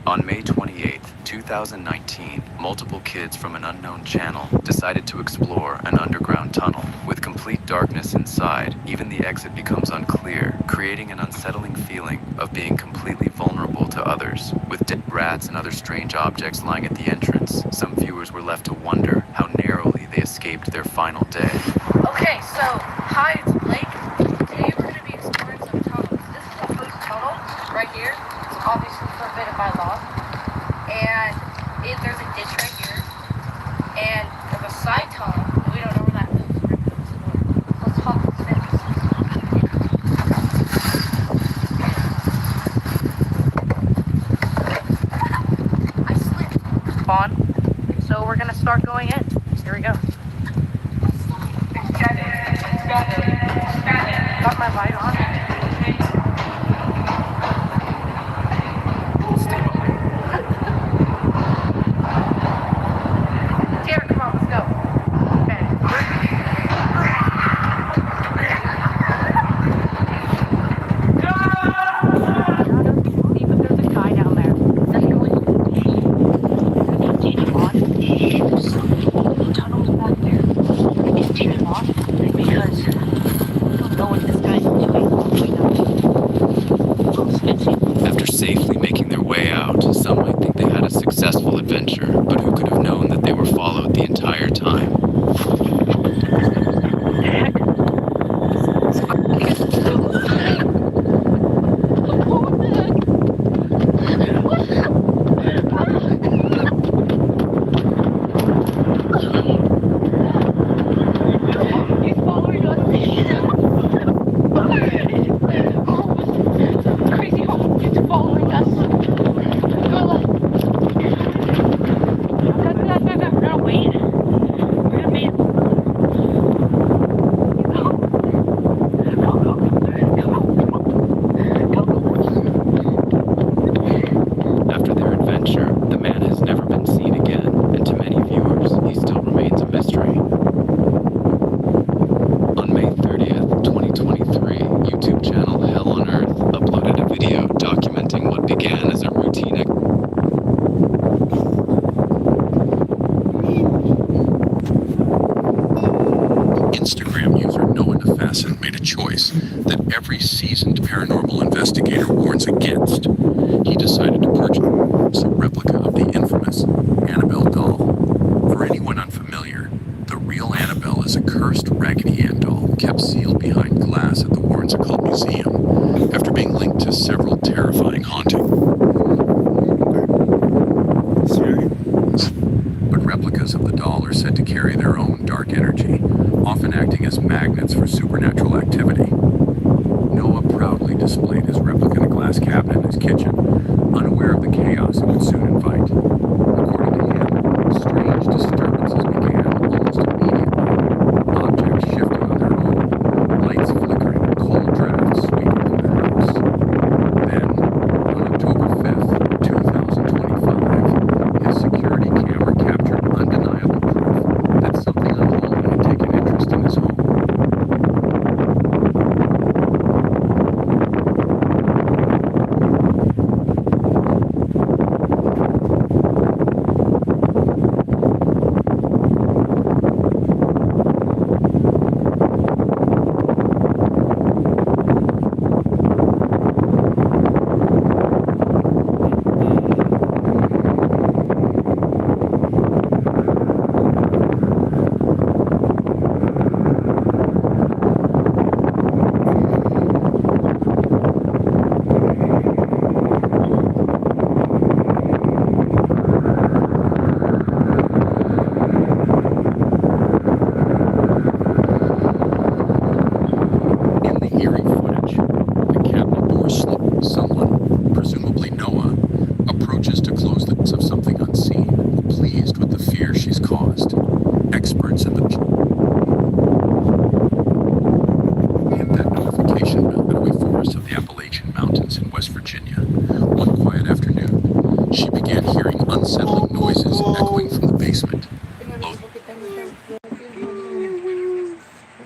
On May 28, 2019, multiple kids from an unknown channel decided to explore an underground tunnel. With complete darkness inside, even the exit becomes unclear, creating an unsettling feeling of being completely vulnerable to others. With dead rats and other strange objects lying at the entrance, some viewers were left to wonder how narrowly they escaped their final day. Okay, so, hi, it's Blake. Today we're going to be exploring some tunnels. This is the first tunnel, right here. It's obviously forbidden by law. And there's a ditch right here. And there's a side tunnel. We don't know where that goes. Let's hop the steps. I slipped. Spawn. So we're going to start going in. Here we go. Got my light on. Taylor, come on, let's go. Okay. See, but there's a guy down there. That's going to continue on. There's some tunnels back there. Continue on because we don't know what this guy's doing. every seasoned paranormal investigator warns against, he decided to purchase a replica of the infamous Annabelle doll. For anyone unfamiliar, the real Annabelle is a cursed Raggedy Ann doll kept sealed behind glass at the Warrens Occult Museum after being linked to several terrifying hauntings. But replicas of the doll are said to carry their own dark energy, often acting as magnets for supernatural activity. Noah proudly displayed his replica in a glass cabinet in his kitchen, unaware of the chaos it would soon invite. According to him, strange disturbances began almost immediately. Objects shifting on their own, lights flickering, cold drafts sweeping through the house. Then, on October 5th, 2025, his security camera captured undeniable proof that something unholy had taken interest in his home.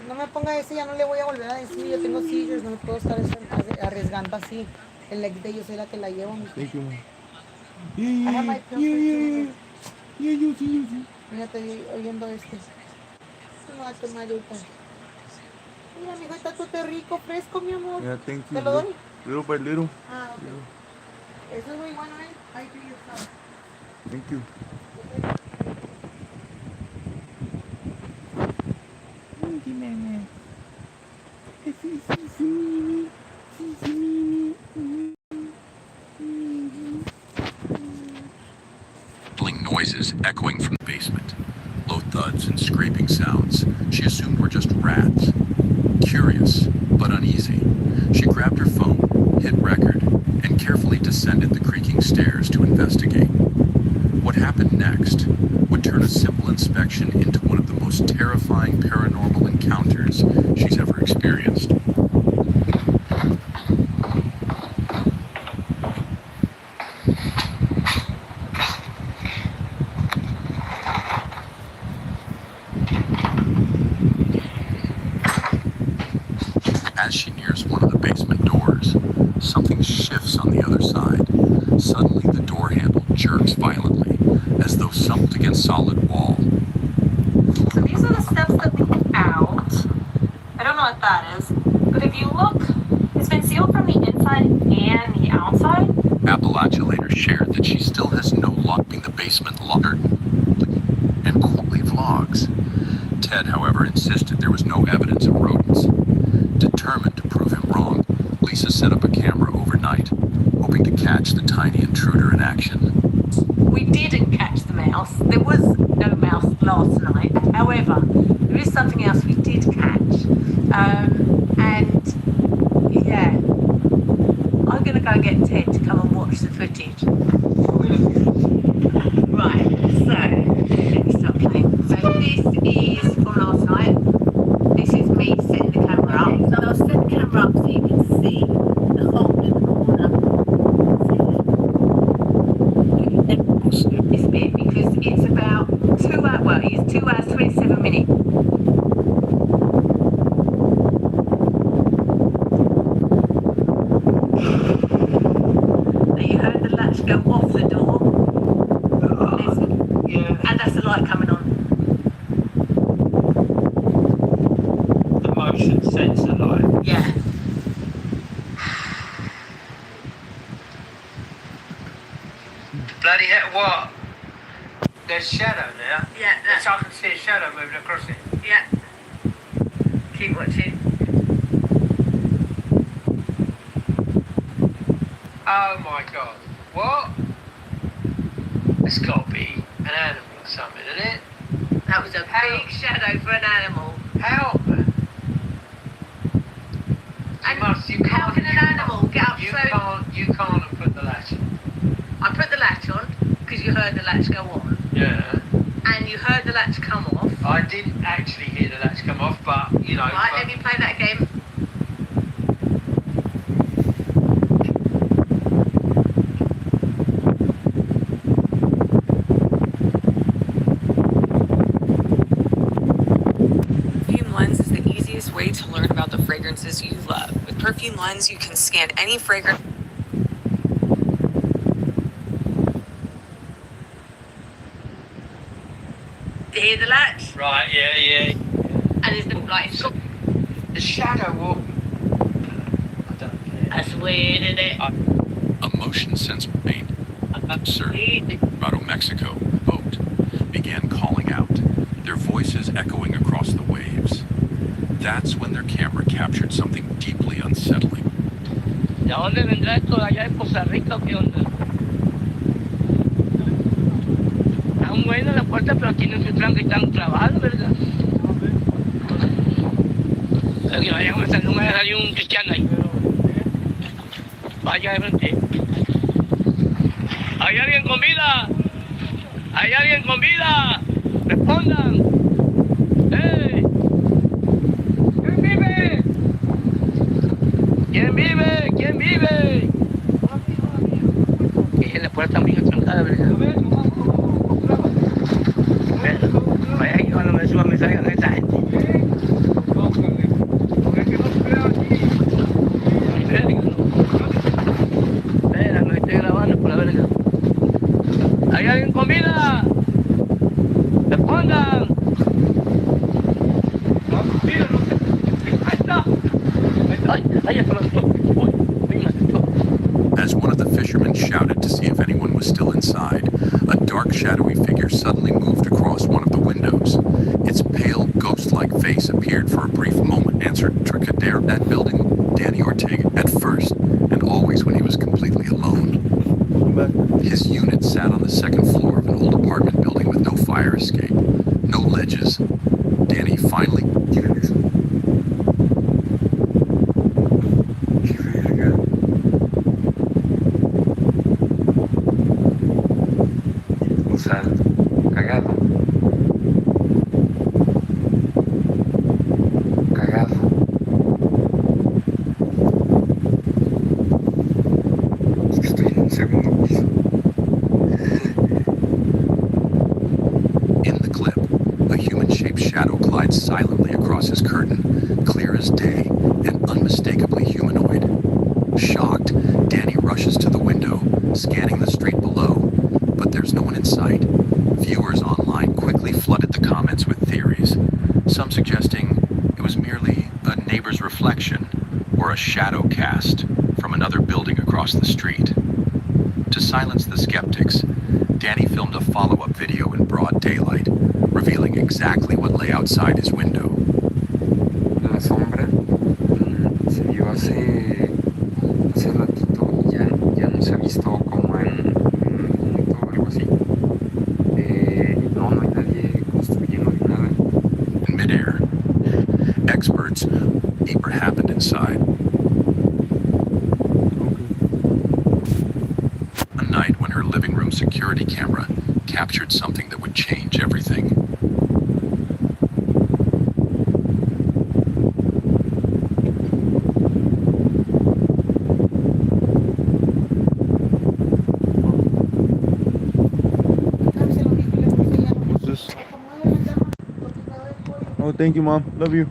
No me ponga ese, ya no le voy a volver a decir. Yo tengo seizures, no me puedo estar arriesgando así. El ex de yo soy la que la llevo. Thank you, man. I have my pills for you. Yeah. Mira, estoy oyendo este. No va a tomar ahorita. Mira, amigo, está todo rico, fresco, mi amor. Yeah, thank you. ¿Te lo doy? Little by little. Ah, ok. Yeah. Eso es muy bueno, ¿eh? Ahí tú ya sabes. Thank you. Noises echoing from the basement. Low thuds and scraping sounds she assumed were just rats. Curious, but uneasy, she grabbed her phone, hit record, and carefully descended the creaking stairs to investigate. What happened next would turn a simple inspection into one of the most terrifying paranormal encounters she's ever experienced. As she nears one of the basement doors, something shifts on the other side. Suddenly, the door handle jerks violently, as though thumped against solid wall. So these are the steps that lead out. I don't know what that is, but if you look, it's been sealed from the inside and the outside. Appalachia later shared that she still has no luck being the basement locker and quarterly vlogs. Ted, however, insisted there was no evidence of rodents. Determined to prove him wrong, Lisa set up a camera overnight, hoping to catch the tiny intruder in action. We didn't catch the mouse. There was no mouse last night. However, there is something else we did catch. And yeah, I'm going to go get Ted to come and watch the footage. Right, so let me start playing. So this is from last night. This is me setting the camera up. So I'll set the camera up so you can see the hole in the corner. This bit because it's about 2 hours, well, it's 2 hours 27 minutes. Now you heard the latch go off the door. Yeah. And that's the light coming on. The motion sensor light. Yeah. Bloody hell, what? There's shadow now? Yeah, Yes, I can see a shadow moving across it. Yeah. Keep watching. Oh my god. What? It's got to be an animal or something, isn't it? That was a big shadow for an animal. How? How can an animal get up You so... can't have put the latch on. I put the latch on because you heard the latch go on. Yeah. And you heard the latch come off. I didn't actually hear the latch come off, but, you know... Right, but... let me play that again. Perfume Lens is the easiest way to learn about the fragrances you love. With Perfume Lens, you can scan any fragrance. You hear the latch? Right, yeah. And it's the like it's got the shadow walk. That's weird, isn't it? A motion sensor plane, Sir, Colorado, Mexico, boat, began calling out, their voices echoing across the waves. That's when their camera captured something deeply unsettling. ¿De dónde vendrá esto de allá de Costa Rica? ¿Qué onda? Están buenas las puertas, pero tienen su tranca y están trabadas, ¿verdad? Que vaya con esta número de un cristiano ahí. Vaya de frente. ¿Hay alguien con vida? ¿Hay alguien con vida? Respondan. ¡Hey! ¿Quién vive? ¿Quién vive? ¿Quién vive? Que la puerta también trancada, ¿verdad? Vaya que cuando me suba me salgan esa gente. Espera, me estoy grabando por la verga. ¿Hay alguien con vida? ¡Respondan! As one of the fishermen shouted to see if anyone was still inside, a dark, shadowy figure suddenly moved across one of the windows. Its pale, ghost-like face appeared for a brief moment, answered Tricadero. That building, Danny Ortega, at first, and always when he was completely alone. His unit sat on the second floor of an old apartment building with no fire escape, no ledges. Danny finally... Cagado. Es que estoy en un segundo piso. In the clip, a human-shaped shadow glides silently across his curtain, clear as day and unmistakably humanoid. Shocked, Danny rushes to the window, scanning the street below, but there's no one in sight. Viewers online quickly flooded the comments with theories, some suggesting it was merely a neighbor's reflection or a shadow cast from another building across the street. To silence the skeptics, Danny filmed a follow-up video in broad daylight, revealing exactly what lay outside his window. La sombra se vio hace ratito y ya no se ha visto como en un minuto o algo así. No hay nadie construyendo ni nada. In midair, experts deeper happened inside. One night when her living room security camera captured something that would change everything. What's this? Oh, thank you, Mom. Love you.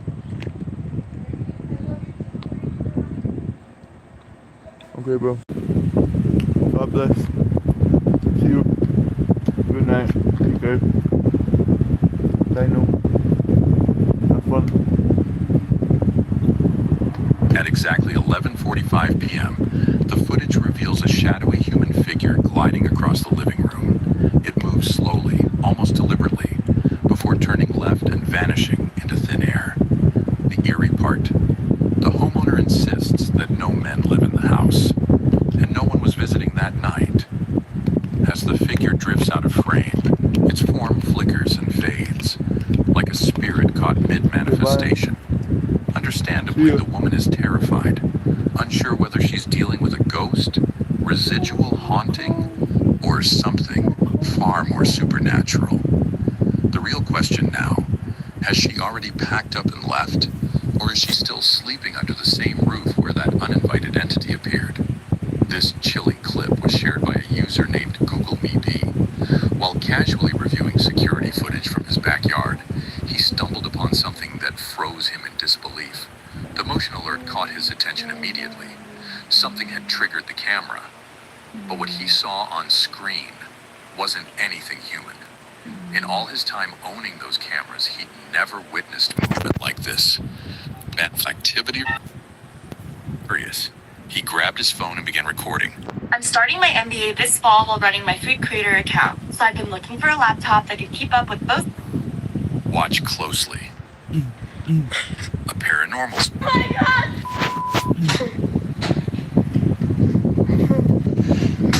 Okay, bro. God bless. See you. Good night. Take care. I know. Have fun. At exactly 11:45 p.m., The footage reveals a shadowy human figure gliding across the living room. It moves slowly, almost deliberately, before turning left and vanishing into thin air. The eerie part: the homeowner insists that no men live in the house, and no one was visiting that night. As the figure drifts out of frame, its form flickers and fades, like a spirit caught mid-manifestation. Understandably, the woman is terrified, unsure whether she's dealing with a ghost, residual haunting, or something far more supernatural. The real question now: has she already packed up and left, or is she still sleeping under the same roof where that uninvited entity appeared? This chilling clip was shared by a user named GoogleMeD. While casually reviewing security footage from his backyard, he stumbled upon something that froze him in disbelief. The motion alert caught his attention immediately. Something had triggered the camera, but what he saw on screen wasn't anything human. In all his time owning those cameras, he'd never witnessed movement like this. Activity. Curious. He grabbed his phone and began recording. I'm starting my MBA this fall while running my food creator account, so I've been looking for a laptop that could keep up with both. Watch closely. A paranormal. Oh my god!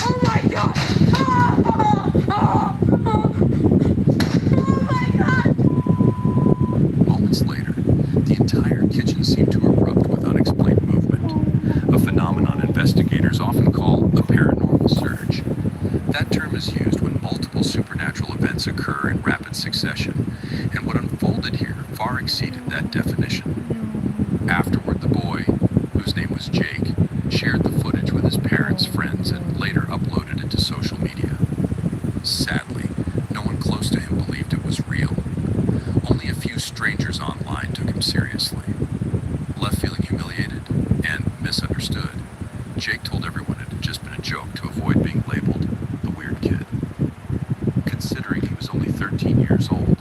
Oh my god! Oh my god! Moments later, the entire kitchen seemed to erupt with unexplained movement, a phenomenon investigators often call a paranormal surge. That term is used when multiple supernatural events occur in rapid succession, and what unfolded here far exceeded that definition. Afterward, the boy, whose name was Jake, shared the footage with his parents, friends, and later uploaded it to social media. Sadly, no one close to him believed it was real. Only a few strangers online took him seriously. Left feeling humiliated and misunderstood, Jake told everyone it had just been a joke to avoid being labeled the weird kid. Considering he was only 13 years old,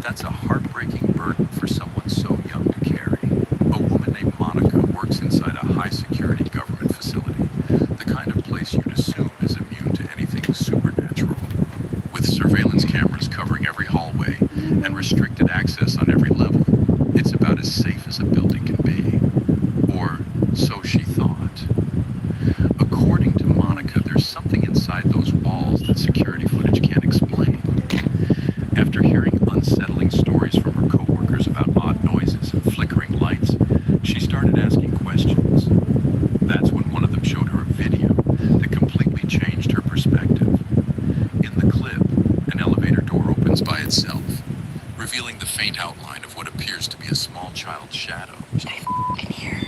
that's a heartbreaking burden for someone so young to carry. A woman named Monica works inside a high-security government facility, the kind of place you'd assume is immune to anything supernatural. With surveillance cameras covering every hallway and restricted access on every level, it's about as safe as a building can be. Or so she thought. According to Monica, there's something inside those walls that security footage can't explain. After hearing unsettling stories from her coworkers about odd noises and flickering lights, she started asking questions. That's when one of them showed her a video that completely changed her perspective. In the clip, an elevator door opens by itself, revealing the faint outline of what appears to be a small child's shadow. I can hear.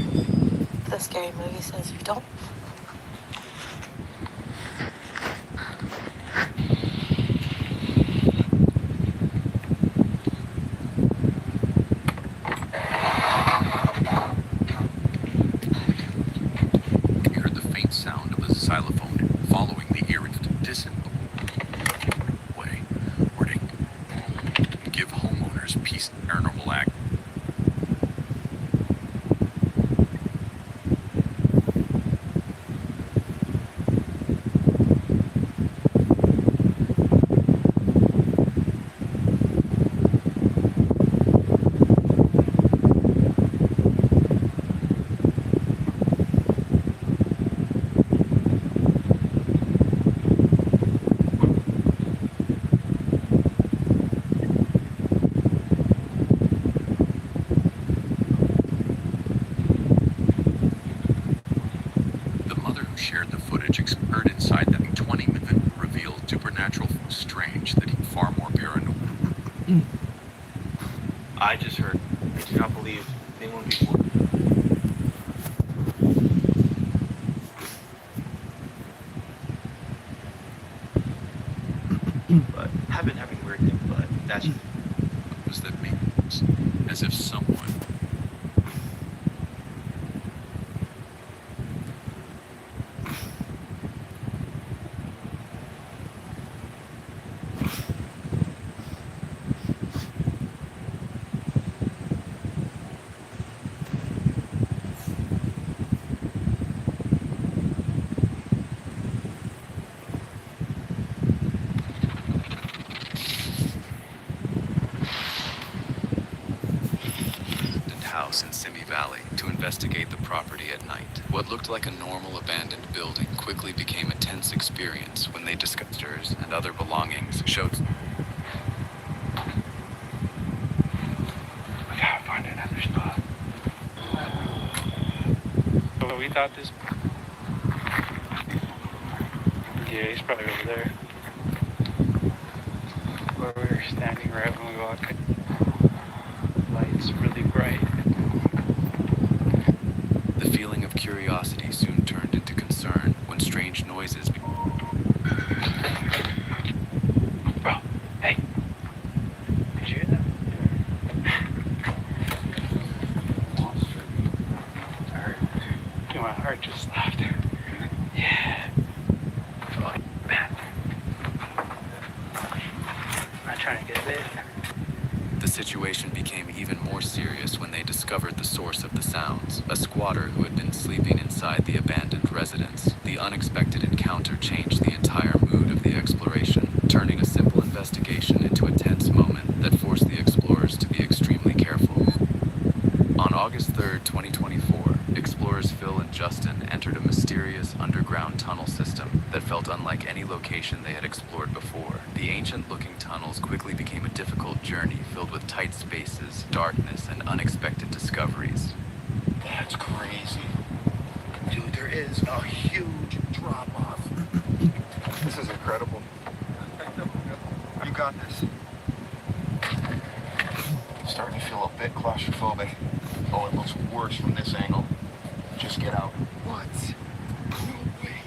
The scary movie says you don't. You heard the faint sound of a xylophone following the eerie distant way, wording, give homeowners peace and paranormal act. The mother who shared the footage heard inside that 20-minute revealed supernatural strange that he far more paranormal. I just heard. I do not believe anyone before. But have been having weird things, but that's just What was that means? As if someone. Valley to investigate the property at night. What looked like a normal abandoned building quickly became a tense experience when they discovered stairs and other belongings showed. We gotta find another spot. But we thought this. Yeah, he's probably over there. Where we were standing right when we walked in. Lights really bright. The feeling of curiosity soon turned into concern when strange noises. Bro, hey. Did you hear that? I heard. My heart just stopped. Yeah. Oh, man. I'm not trying to get bit. The situation became even more serious when they discovered the source of the sounds, a squatter who had been sleeping inside the abandoned residence. The unexpected encounter changed the entire mood of the exploration, turning a simple investigation into a tense moment that forced the explorers to be extremely careful. On August 3rd, 2024, explorers Phil and Justin entered a mysterious underground tunnel system that felt unlike any location they had explored before. The ancient-looking tunnels quickly became a difficult journey filled with tight spaces, darkness, and unexpected discoveries. That's crazy. Dude, there is a huge drop-off. This is incredible. You got this. Starting to feel a bit claustrophobic. Oh, it looks worse from this angle. Just get out. What? No way.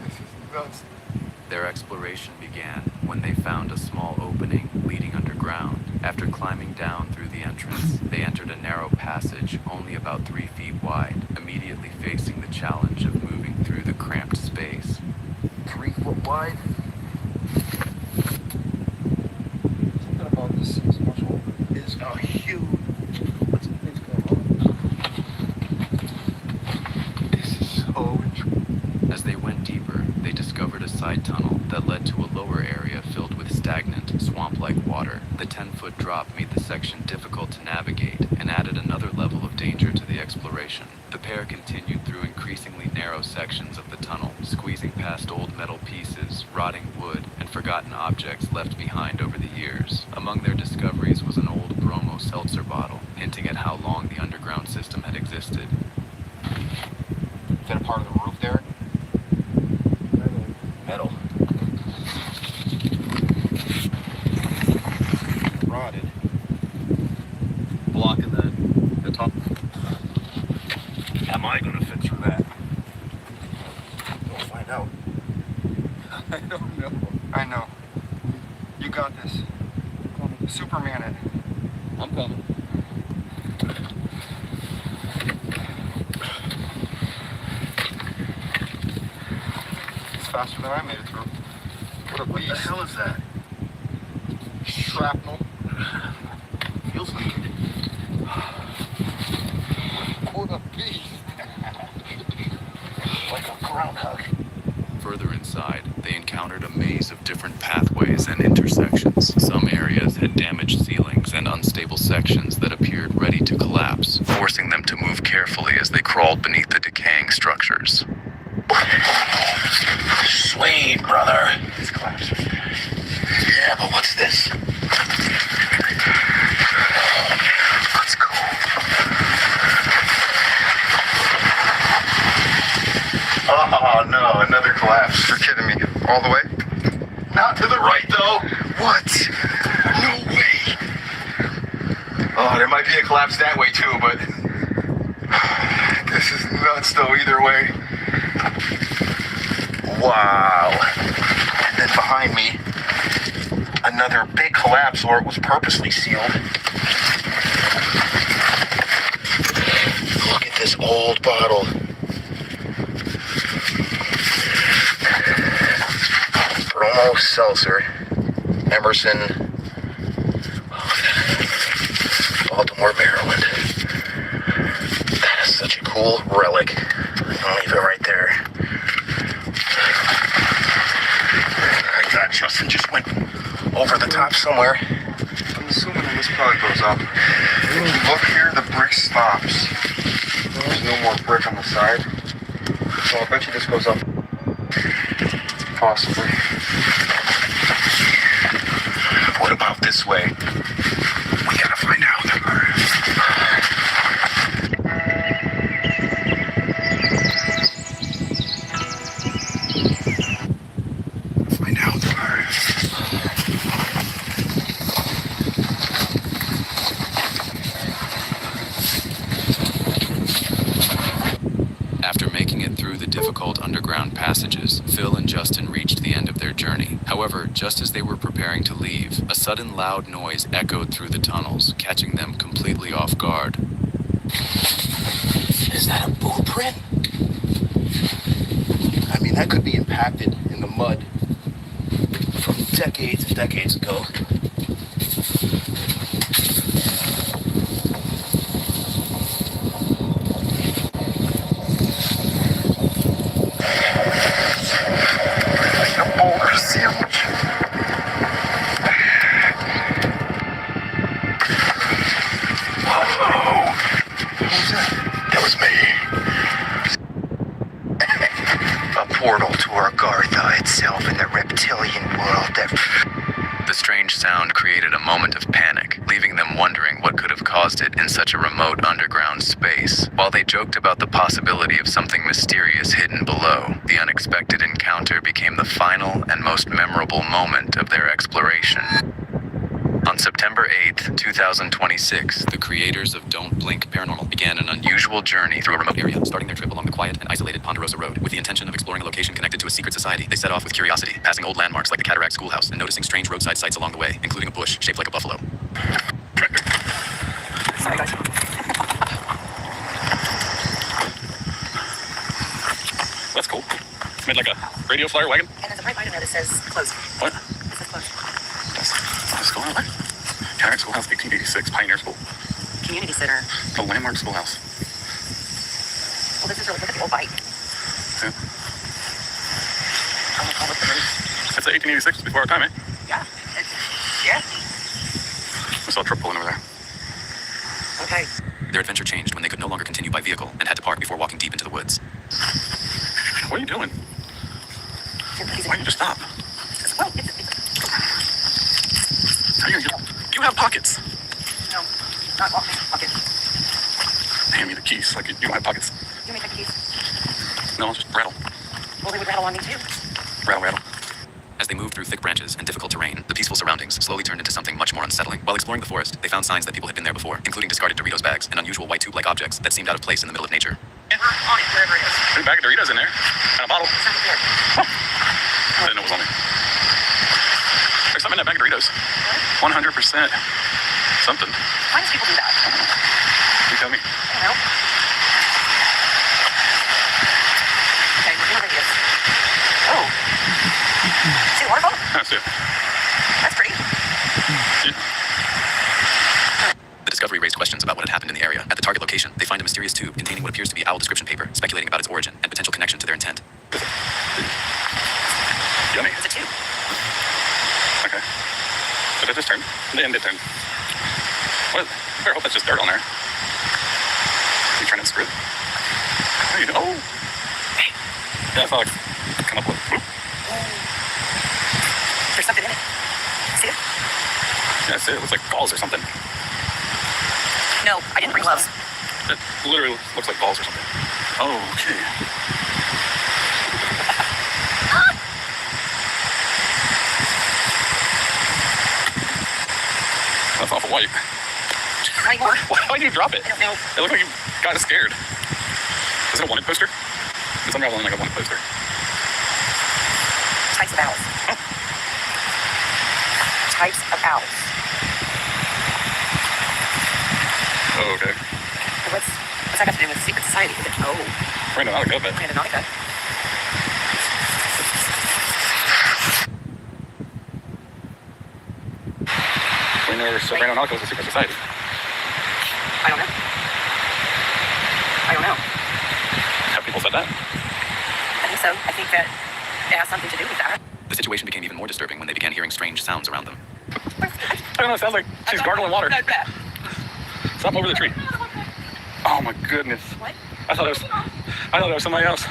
This is nuts. Their exploration began when they found a small opening leading underground. After climbing down through the entrance, they entered a narrow passage only about 3 feet wide, immediately facing the challenge of moving through the cramped space. 3 foot wide. Something about this seems much older. It's a huge. What's going on? This is so interesting. As they went deeper, they discovered a side tunnel that led to a lower area filled with stagnant, swamp-like water. The 10-foot drop made the section difficult to navigate and added another level of danger to the exploration. The pair continued through increasingly narrow sections of the tunnel, squeezing past old metal pieces, rotting wood, and forgotten objects left behind over the years. Among their discoveries was an old bromo seltzer bottle, hinting at how long the underground system had existed. Is that a part of the roof there? Metal. Rotted. Blocking the top. Am I gonna fit through that? We'll find out. I don't know. I know. You got this. Superman it. I'm coming. It's faster than I made it through. What a beast. What the hell is that? Shrapnel. Feels like it. What a beast. Like a groundhog. Further inside, they encountered a maze of different pathways and intersections. Some areas had damaged ceilings and unstable sections that appeared ready to collapse, forcing them to move carefully as they crawled beneath the decaying structures. Sweet, brother. It's collapsing. Yeah, but what's this? Let's go. Oh, no, another collapse. You're kidding me. All the way? Not to the right, though. What? No way. Oh, there might be a collapse that way, too, but... This is nuts, though, either way. Wow. And then behind me, another big collapse, or it was purposely sealed. Look at this old bottle. Bromo seltzer, Emerson, Baltimore, Maryland. That is such a cool relic. I'll leave it right there. I thought Justin just went over the top somewhere. I'm assuming in this probably goes up. If you look here, the brick stops. There's no more brick on the side. So I bet you this goes up. Possibly. What about this way? We gotta find out. Find out. After making it through the difficult underground passages, Phil and Justin reached the end of their journey. However, just as they were preparing to leave, a sudden loud noise echoed through the tunnels, catching them completely off guard. Is that a boot print? I mean, that could be impacted in the mud from decades and decades ago. That was me. A portal to Argartha itself in the reptilian world that... The strange sound created a moment of panic, leaving them wondering what could have caused it in such a remote underground space. While they joked about the possibility of something mysterious hidden below, the unexpected encounter became the final and most memorable moment of their exploration. On September 8th, 2026, the creators of Don't Blink Paranormal began an unusual journey through a remote area, starting their trip along the quiet and isolated Ponderosa Road. With the intention of exploring a location connected to a secret society, they set off with curiosity, passing old landmarks like the Cataract Schoolhouse and noticing strange roadside sights along the way, including a bush shaped like a buffalo. Sorry, guys. That's cool. It's made like a radio flyer wagon. And there's a bright light in there that says closed. What? It says closed. What's going on there? Cataract Schoolhouse, 1886, Pioneer School. Community center. The landmark schoolhouse. Well, this is really, look at the old bike. Yeah. That's 1886, before our time, eh? Yeah. Yeah. We saw a truck pulling over there. Okay. Their adventure changed when they could no longer continue by vehicle and had to park before walking deep into the woods. What are you doing? Why don't you just stop? Well, You have pockets. no, not walking. Okay. Hand me the keys like you don't have pockets. You may take the keys. No, just rattle. Well, they would rattle on me too. Rattle, rattle. As they moved through thick branches and difficult terrain, the peaceful surroundings slowly turned into something much more unsettling. While exploring the forest, they found signs that people had been there before, including discarded Doritos bags and unusual white tube-like objects that seemed out of place in the middle of nature. And we're on it, wherever it is. There's a bag of Doritos in there. And a bottle. It's not there. I didn't know it was on there. There's something in that bag of Doritos. 100% something. Why does people do that? You tell me. I don't know. Okay, we're in the radius. Oh. See the waterfall? That's it. That's pretty. Yeah. The discovery raised questions about what had happened in the area. At the target location, they find a mysterious tube containing what appears to be owl description paper, speculating about its origin and potential connection to their intent. Yummy. It's a tube. Okay. Did it just turn? The end did turn. What? I better hope that's just dirt on there. You trying to screw it? Oh! Yeah, I saw it come up with. There's something in it. See it? Yeah, I see it. It looks like balls or something. No, I didn't bring gloves. It literally looks like balls or something. Oh, okay. That's awful white. Not anymore. Why did you drop it? I don't know. It looked like you got scared. Is it a wanted poster? It's unraveling like a wanted poster. Types of owls. Types of owls. Oh, okay. What's that got to do with secret society? Oh. Randonautica, but... Randonautica. We never said Randonautica was a secret society. I don't know. I don't know. Have people said that? I think so. I think that it has something to do with that. The situation became even more disturbing when they began hearing strange sounds around them. I don't know, it sounds like she's gargling water. It's up over the tree. Oh my goodness. What? I thought it was somebody else.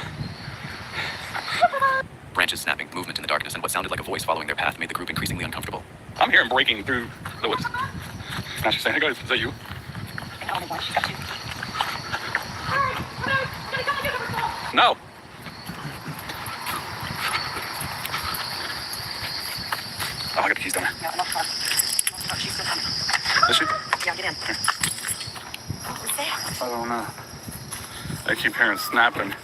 Branches snapping, movement in the darkness, and what sounded like a voice following their path made the group increasingly uncomfortable. I'm hearing breaking through the woods. Now she's saying, hey guys, is that you? No. Oh, I got the keys down there. No, I'm not far. She's still coming. Is she? Yeah, get in. What's there? I don't know. I keep hearing snapping.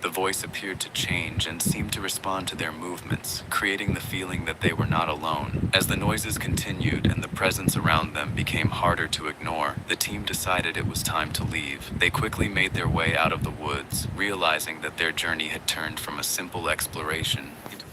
The voice appeared to change and seemed to respond to their movements, creating the feeling that they were not alone. As the noises continued and the presence around them became harder to ignore, the team decided it was time to leave. They quickly made their way out of the woods, realizing that their journey had turned from a simple exploration into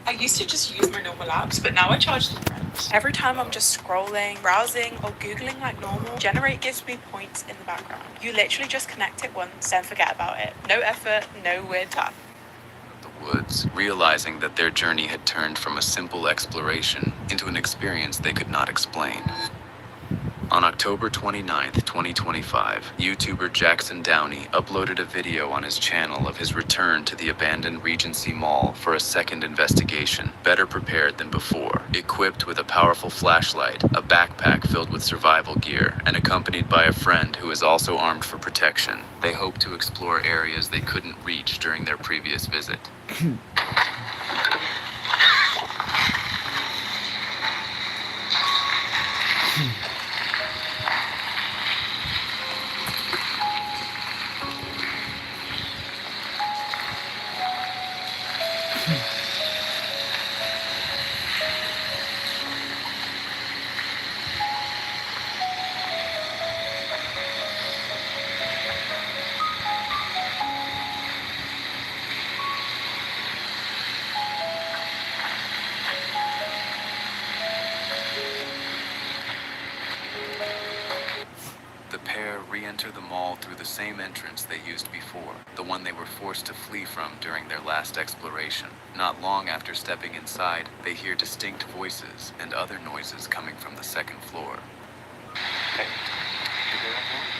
I used to just use my normal apps, but now I charge them rent. Every time I'm just scrolling, browsing, or Googling like normal, Generate gives me points in the background. You literally just connect it once, then forget about it. No effort, no weird tap. the woods, realizing that their journey had turned from a simple exploration into an experience they could not explain. On October 29th, 2025, YouTuber Jackson Downey uploaded a video on his channel of his return to the abandoned Regency Mall for a second investigation, better prepared than before. Equipped with a powerful flashlight, a backpack filled with survival gear, and accompanied by a friend who is also armed for protection, they hope to explore areas they couldn't reach during their previous visit. Re-enter the mall through the same entrance they used before, the one they were forced to flee from during their last exploration. Not long after stepping inside, they hear distinct voices and other noises coming from the second floor. Hey, you hear that noise?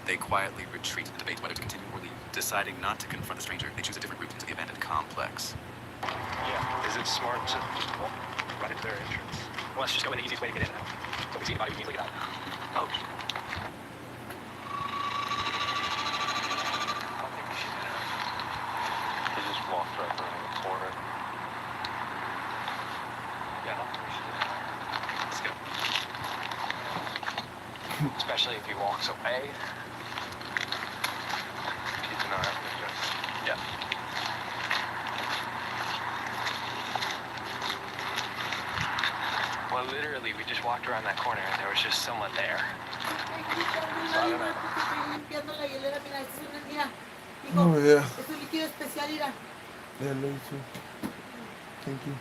They quietly retreat and debate whether to continue or leave. Deciding not to confront the stranger, they choose a different route into the abandoned complex. Yeah, is it smart to just walk right into their entrance? Well, let's just go in the easiest way to get in now. So we see anybody, we can look it up. Oh. I don't think we should They just walked right around the corner. Yeah, I don't think we should do that. Let's go. Especially if he walks away. Keep an eye on him. Yeah. Well, literally, we just walked around that corner and there was just someone there. So I don't know. Oh, yeah. Es un líquido especial, mira. Yeah, love you too. Thank you.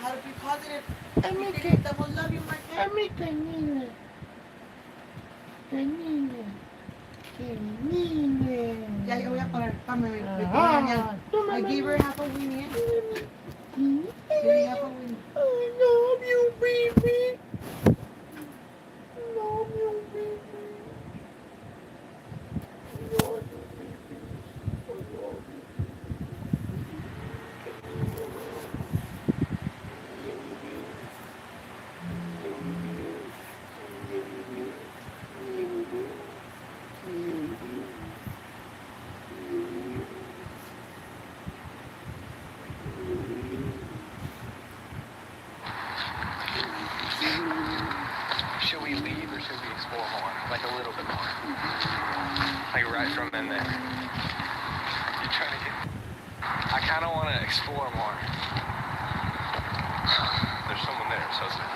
How to be positive. Necesitamos love you, my friend. Ya, yo voy a parar. I gave her half a winnie. Give me half a winnie. I love you, baby. Love you, baby. Love you, baby. I love you. Like a little bit more. Like right from in there. You're trying to get... I kind of want to explore more. There's someone there, so it's like...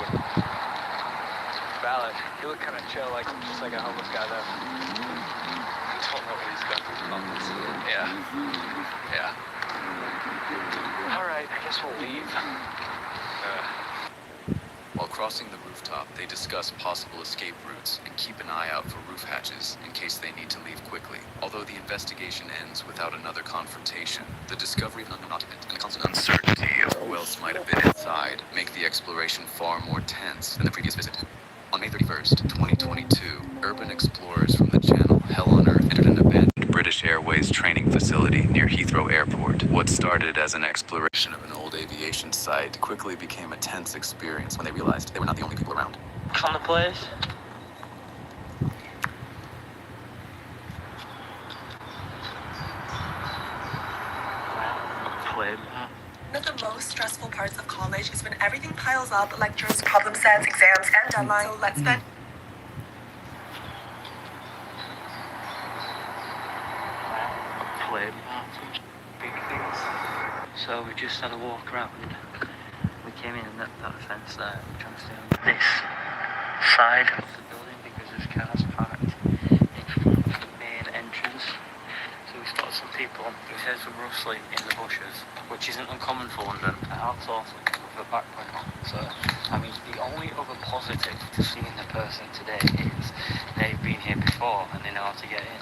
Valid. You look kind of chill, like just like a homeless guy though. I don't know what he's got. Yeah. Yeah. Alright, I guess we'll leave. While crossing the rooftop, they discuss possible escape routes and keep an eye out for roof hatches in case they need to leave quickly. Although the investigation ends without another confrontation, the discovery of an unknown occupant and the constant uncertainty of who else might have been inside make the exploration far more tense than the previous visit. On May 31st, 2022, urban explorers from the channel Hell on Earth entered an abandoned British Airways training facility near Heathrow Airport. What started as an exploration of an old aviation site quickly became a tense experience when they realized they were not the only people around. On the place? One of the most stressful parts of college is when everything piles up, lectures, problem sets, exams, and deadlines. So let's spend... Big things. So we just had a walk around. We came in that fence there. We're trying to stay on this side of the building because there's cars parked in front of the main entrance. So we spotted some people. We heard some rustling in the bushes, which isn't uncommon for London. Outsourcing with a backpack on. So, I mean, the only other positive to seeing the person today is they've been here before and they know how to get in.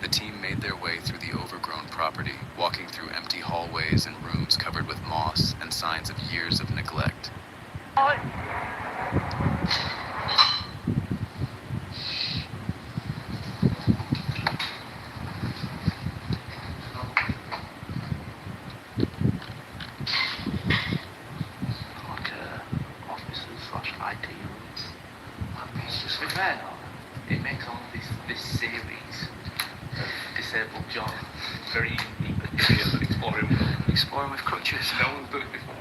The team made their way through the overgrown property, walking through empty hallways and rooms covered with moss and signs of years of neglect. IT rooms. It's just with that, it makes all this series of disabled John very unique and exploring with crutches. No one's done it before.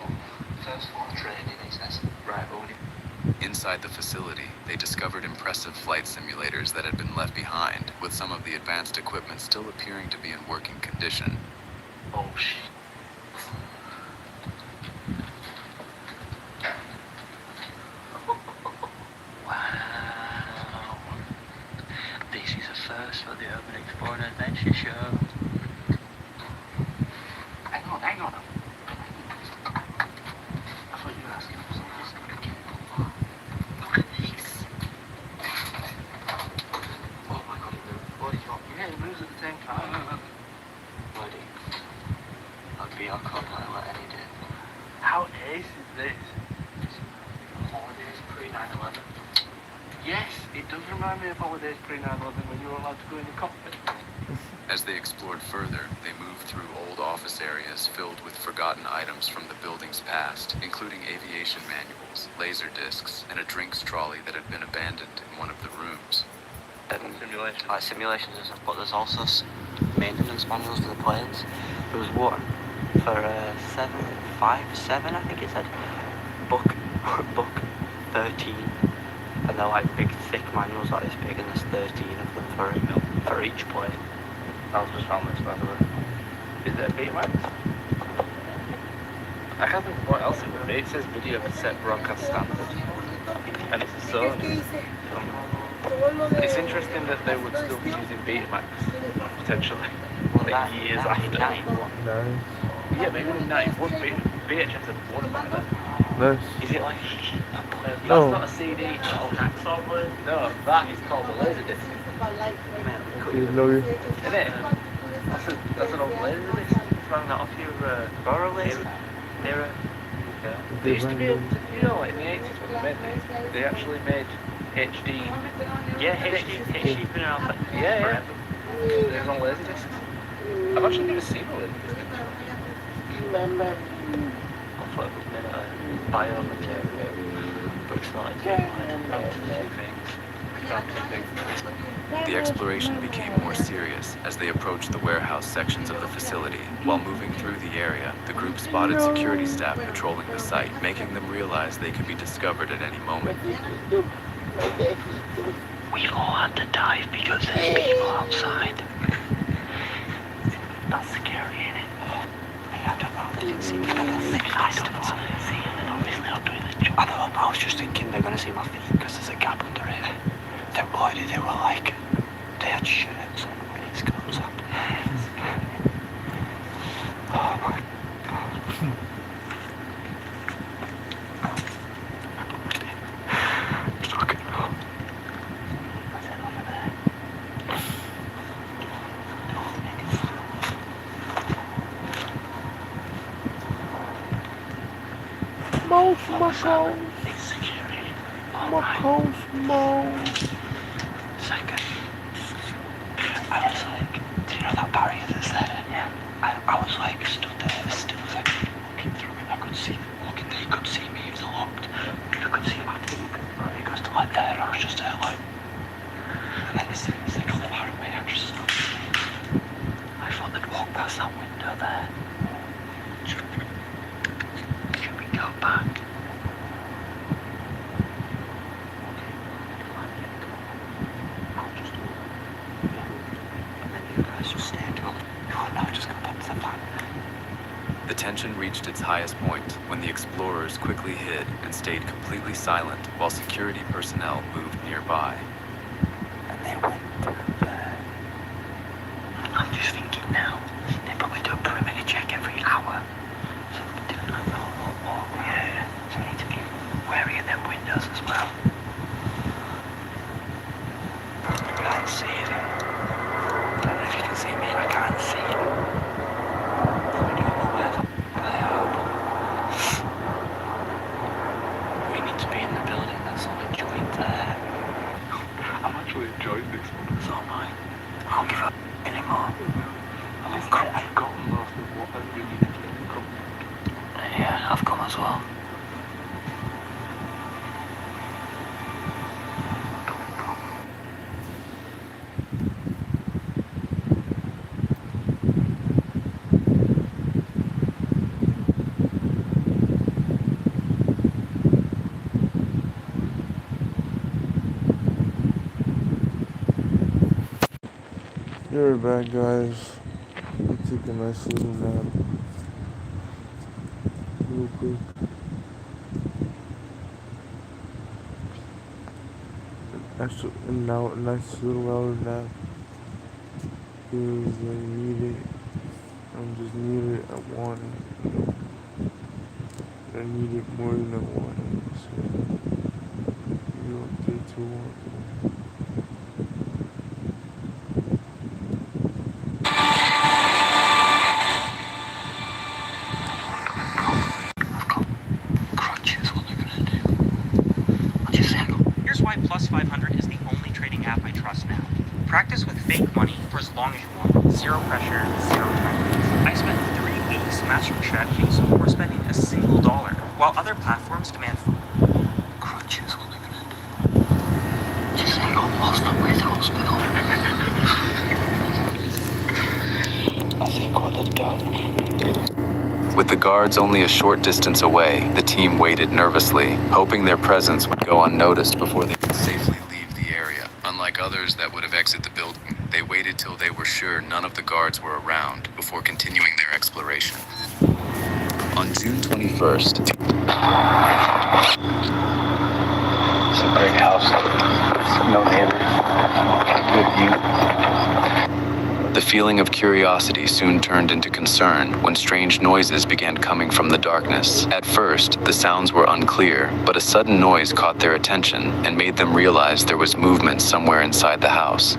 First floor training, he says. Right, only. Inside the facility, they discovered impressive flight simulators that had been left behind, with some of the advanced equipment still appearing to be in working condition. Oh shit. Wow. This is a first for the Urban Explorer and Adventure Show. Hang on. I thought you were asking for something. Look at this. Oh my god, what is wrong? Yeah, it moves at the same time. Buddy, I'd be on co-pilot any day. How ace is this? Holidays pre-9/11. Yes, it does remind me of holidays pre-9/11 when you were allowed to go in the cockpit. As they explored further, they moved through old office areas filled with forgotten items from the building's past, including aviation manuals, laser discs, and a drinks trolley that had been abandoned in one of the rooms. Simulations. Like simulations and stuff, but there's also maintenance manuals for the planes. There was one for 757, I think it said. Book 13. And they're like big, thick manuals like this big, and there's 13 of them for each plane. I was just found this, by the way. Is it a Betamax? I can't think of what else it would be. It says video cassette broadcast standard. And it's a Sony. It's interesting that they would still be using Betamax, potentially, like years after. Yeah, maybe in 91. VHS had one by then. Nice. Is it like... No. That's not a CD. No, that is called a laserdisc. You know you. Isn't it? That's an old laserdisc. Found that off your borrow laser. Mirror. Yeah. They used to be able to, you know, like in the 80s when they made these, they actually made HD. Yeah, HD printed out. Yeah. It was on laserdiscs. I've actually never seen a laserdisc. Remember? I thought it was made of biomaterial, but it's not. The exploration became more serious as they approached the warehouse sections of the facility. While moving through the area, the group spotted security staff patrolling the site, making them realize they could be discovered at any moment. We all had to dive because there's people outside. That's scary, isn't it? I don't know. They didn't see me. I don't know. See, and then obviously I'm doing the job. I was just thinking they're going to see my feet because there's a gap under it. They were like, they had shirts and waistcoats on. Oh my God. Muscles. Second. I was like, do you know that barrier that's there? Yeah. I was like stood there, still like looking through it. I could see looking there, you could see me, it was locked. You could see my feet. It goes to like there, I was just there like, and then it's like far away, I just stood there. I thought they'd walk past that window there. Should we go back? The tension reached its highest point when the explorers quickly hid and stayed completely silent while security personnel moved nearby. And they went through there. I'm just thinking now, they probably do a perimeter check every hour. So they're doing like a whole walk. Yeah. So we need to be wary of them windows as well. I can't see it. I don't know if you can see me, I can't see it. We need to be in the building that's on a joint there. I'm actually enjoying this one. So am I. I don't give up anymore. I've gotten most of what I really needed to come. Yeah, I've come as well. You're back, guys. We took a nice little nap. Real quick. Actually, now a nice little hour nap. Because I need it. I just need it. I want it. I need it more than I want it. So, you don't take too long. Here's why Plus 500 is the only trading app I trust now. Practice with fake money for as long as you want. Zero pressure, zero time. I spent 3 weeks mastering strategies before spending a single dollar, while other platforms demand Crutches, what are we gonna do? Just say got lost on the way to hospital. I think what they've done. With the guards only a short distance away, the team waited nervously, hoping their presence would go unnoticed before they could safely leave the area. Unlike others that would have exited the building, they waited till they were sure none of the guards were around before continuing their exploration. On June 21st, It's a great house. No neighbors. Good view. the feeling of curiosity soon turned into concern when strange noises began coming from the darkness. At first, the sounds were unclear, but a sudden noise caught their attention and made them realize there was movement somewhere inside the house.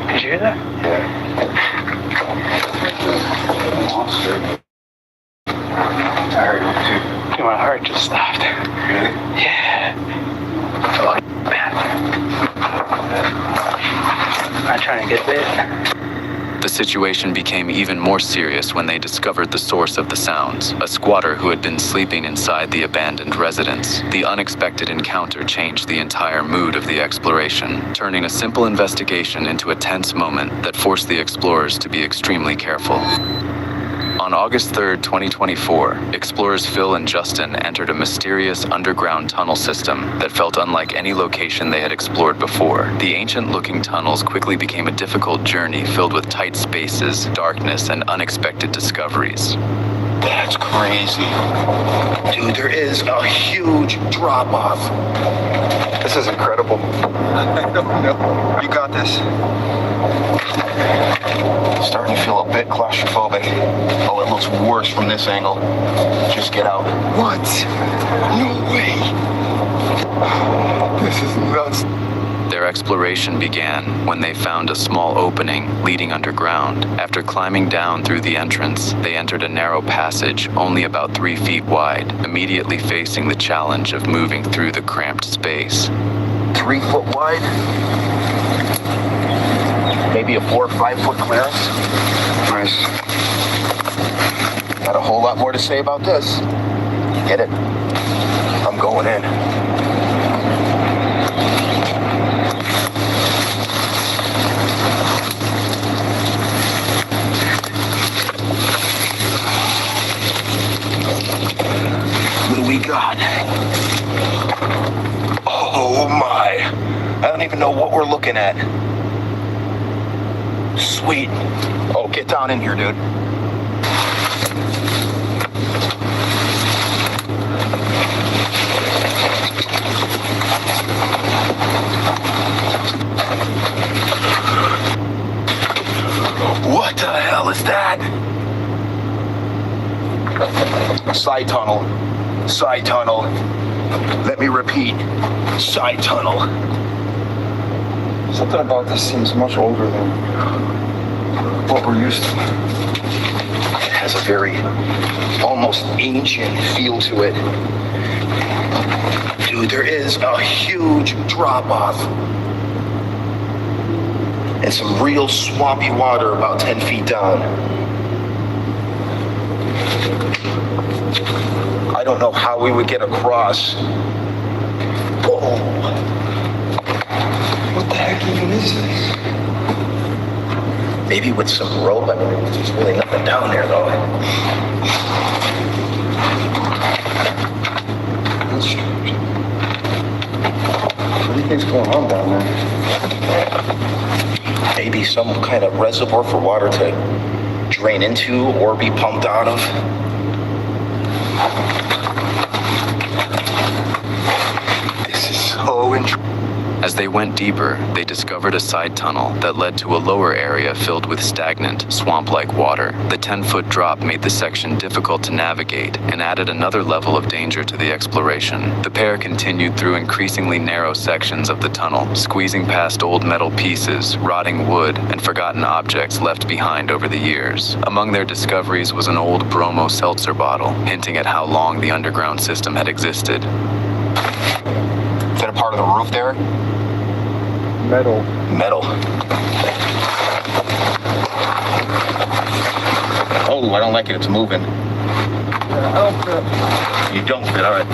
Did you hear that? Monster. I heard it too. Dude, my heart just stopped. Really? Yeah. Oh, man. I'm trying to get bit. The situation became even more serious when they discovered the source of the sounds, a squatter who had been sleeping inside the abandoned residence. The unexpected encounter changed the entire mood of the exploration, turning a simple investigation into a tense moment that forced the explorers to be extremely careful. On August 3, 2024, explorers Phil and Justin entered a mysterious underground tunnel system that felt unlike any location they had explored before. The ancient-looking tunnels quickly became a difficult journey filled with tight spaces, darkness, and unexpected discoveries. That's crazy. Dude, there is a huge drop-off. This is incredible. I don't know. You got this. Starting to feel a bit claustrophobic. Oh, it looks worse from this angle. Just get out. What? No way. This is nuts. Their exploration began when they found a small opening leading underground. After climbing down through the entrance, they entered a narrow passage only about 3 feet wide, immediately facing the challenge of moving through the cramped space. 3 foot wide? Maybe a 4 or 5 foot clearance? Nice. Got a whole lot more to say about this. Get it? I'm going in. What do we got? Oh my. I don't even know what we're looking at. Sweet. Oh, get down in here, dude. What the hell is that? Side tunnel. Side tunnel. Let me repeat. Side tunnel. Something about this seems much older than what we're used to. It has a very almost ancient feel to it. Dude, there is a huge drop-off. And some real swampy water about 10 feet down. I don't know how we would get across. Whoa. What the heck even is this? Maybe with some rope. I mean, there's really nothing down there, though. That's strange. What do you think's going on down there? Maybe some kind of reservoir for water to drain into or be pumped out of. This is so interesting. As they went deeper, they discovered a side tunnel that led to a lower area filled with stagnant, swamp-like water. The 10-foot drop made the section difficult to navigate and added another level of danger to the exploration. The pair continued through increasingly narrow sections of the tunnel, squeezing past old metal pieces, rotting wood, and forgotten objects left behind over the years. Among their discoveries was an old bromo seltzer bottle, hinting at how long the underground system had existed. Is that a part of the roof there? Metal. Metal. Oh, I don't like it. It's moving. Yeah, I don't fit. You don't fit. All right.